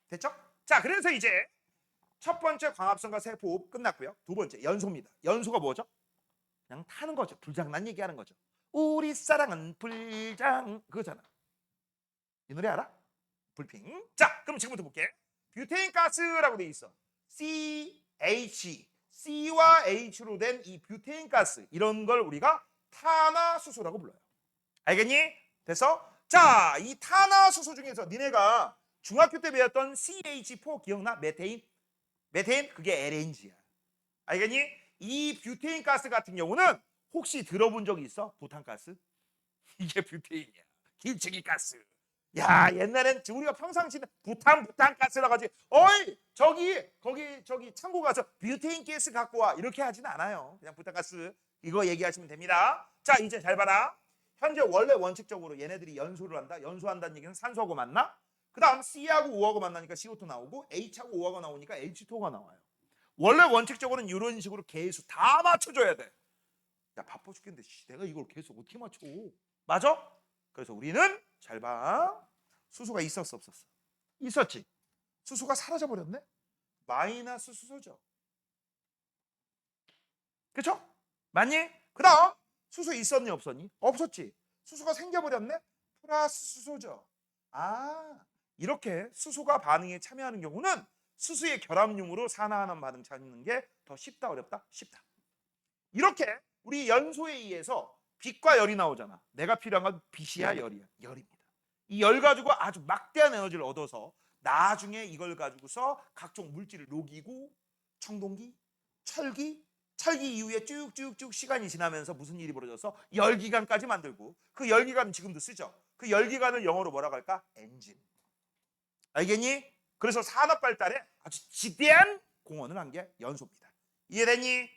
됐죠? 자, 그래서 이제 첫 번째 광합성과 세포호흡 끝났고요. 두 번째 연소입니다. 연소가 뭐죠? 그냥 타는 거죠. 불장난 얘기하는 거죠. 우리 사랑은 불장 그거잖아. 이 노래 알아? 불핑. 자, 그럼 지금부터 볼게. 뷰테인 가스라고 돼 있어. CH, C와 H로 된 이 뷰테인 가스 이런 걸 우리가 탄화수소라고 불러요. 알겠니? 됐어? 자, 이 탄화수소 중에서 니네가 중학교 때 배웠던 CH4 기억나? 메테인? 메테인 그게 LNG야. 알겠니? 이 뷰테인 가스 같은 경우는 혹시 들어본 적이 있어? 부탄가스? 이게 뷰테인이야. 길쭉이 가스. 야, 옛날엔 우리가 평상시에 부탄가스라고 하지. 어이, 저기 창고 가서 뷰테인 가스 갖고 와. 이렇게 하진 않아요. 그냥 부탄가스 이거 얘기하시면 됩니다. 자, 이제 잘 봐라. 현재 원래 원칙적으로 얘네들이 연소를 한다. 연소한다는 얘기는 산소하고 만나. 그 다음 C하고 O하고 만나니까 CO2 나오고 H하고 O하고 나오니까 H2가 나와요. 원래 원칙적으로는 이런 식으로 계수 다 맞춰줘야 돼. 야, 바빠 죽겠는데 내가 이걸 계속 어떻게 맞춰? 맞아? 그래서 우리는 잘 봐. 수소가 있었어 없었어? 있었지. 수소가 사라져 버렸네. 마이너스 수소죠. 그렇죠? 맞니? 그 다음 수소 있었니 없었니? 없었지. 수소가 생겨버렸네. 플러스 수소죠. 아, 이렇게 수소가 반응에 참여하는 경우는 수소의 결합lum으로 산화하는 반응 찾는 게 더 쉽다 어렵다? 쉽다. 이렇게 우리 연소에 의해서 빛과 열이 나오잖아. 내가 필요한 건 빛이야 열이야? 열입니다. 이 열 가지고 아주 막대한 에너지를 얻어서 나중에 이걸 가지고서 각종 물질을 녹이고 청동기, 철기 이후에 쭉쭉쭉 시간이 지나면서 무슨 일이 벌어져서 열기관까지 만들고 그 열기관은 지금도 쓰죠. 그 열기관을 영어로 뭐라고 할까? 엔진. 알겠니? 그래서 산업 발달에 아주 지대한 공헌을 한 게 연소입니다. 이해됐니?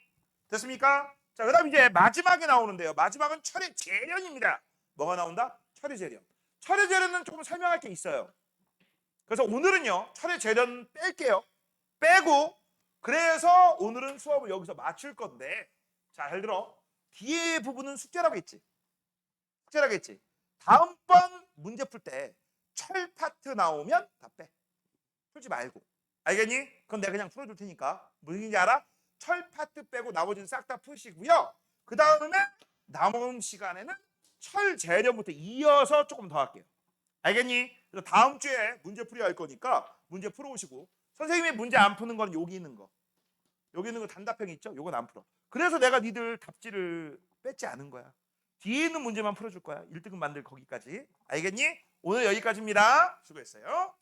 됐습니까? 자, 그 다음 이제 마지막에 나오는데요. 마지막은 철의 재련입니다. 뭐가 나온다? 철의 재련. 철의 재련은 조금 설명할 게 있어요. 그래서 오늘은요. 철의 재련 뺄게요. 빼고 그래서 오늘은 수업을 여기서 마칠 건데 자, 잘 들어. 뒤에 부분은 숙제라고 했지. 숙제라고 했지. 다음번 문제 풀 때 철 파트 나오면 다 빼. 풀지 말고. 알겠니? 그럼 내가 그냥 풀어줄 테니까. 무슨 얘기인지 알아? 철 파트 빼고 나머지는 싹 다 푸시고요. 그 다음에 남은 시간에는 철 재련부터 이어서 조금 더 할게요. 알겠니? 그래서 다음 주에 문제풀이 할 거니까 문제 풀어오시고, 선생님이 문제 안 푸는 건 여기 있는 거. 여기 있는 거 단답형 있죠? 요건 안 풀어. 그래서 내가 니들 답지를 뺏지 않은 거야. 뒤에 있는 문제만 풀어줄 거야. 1등급 만들 거기까지. 알겠니? 오늘 여기까지입니다. 수고했어요.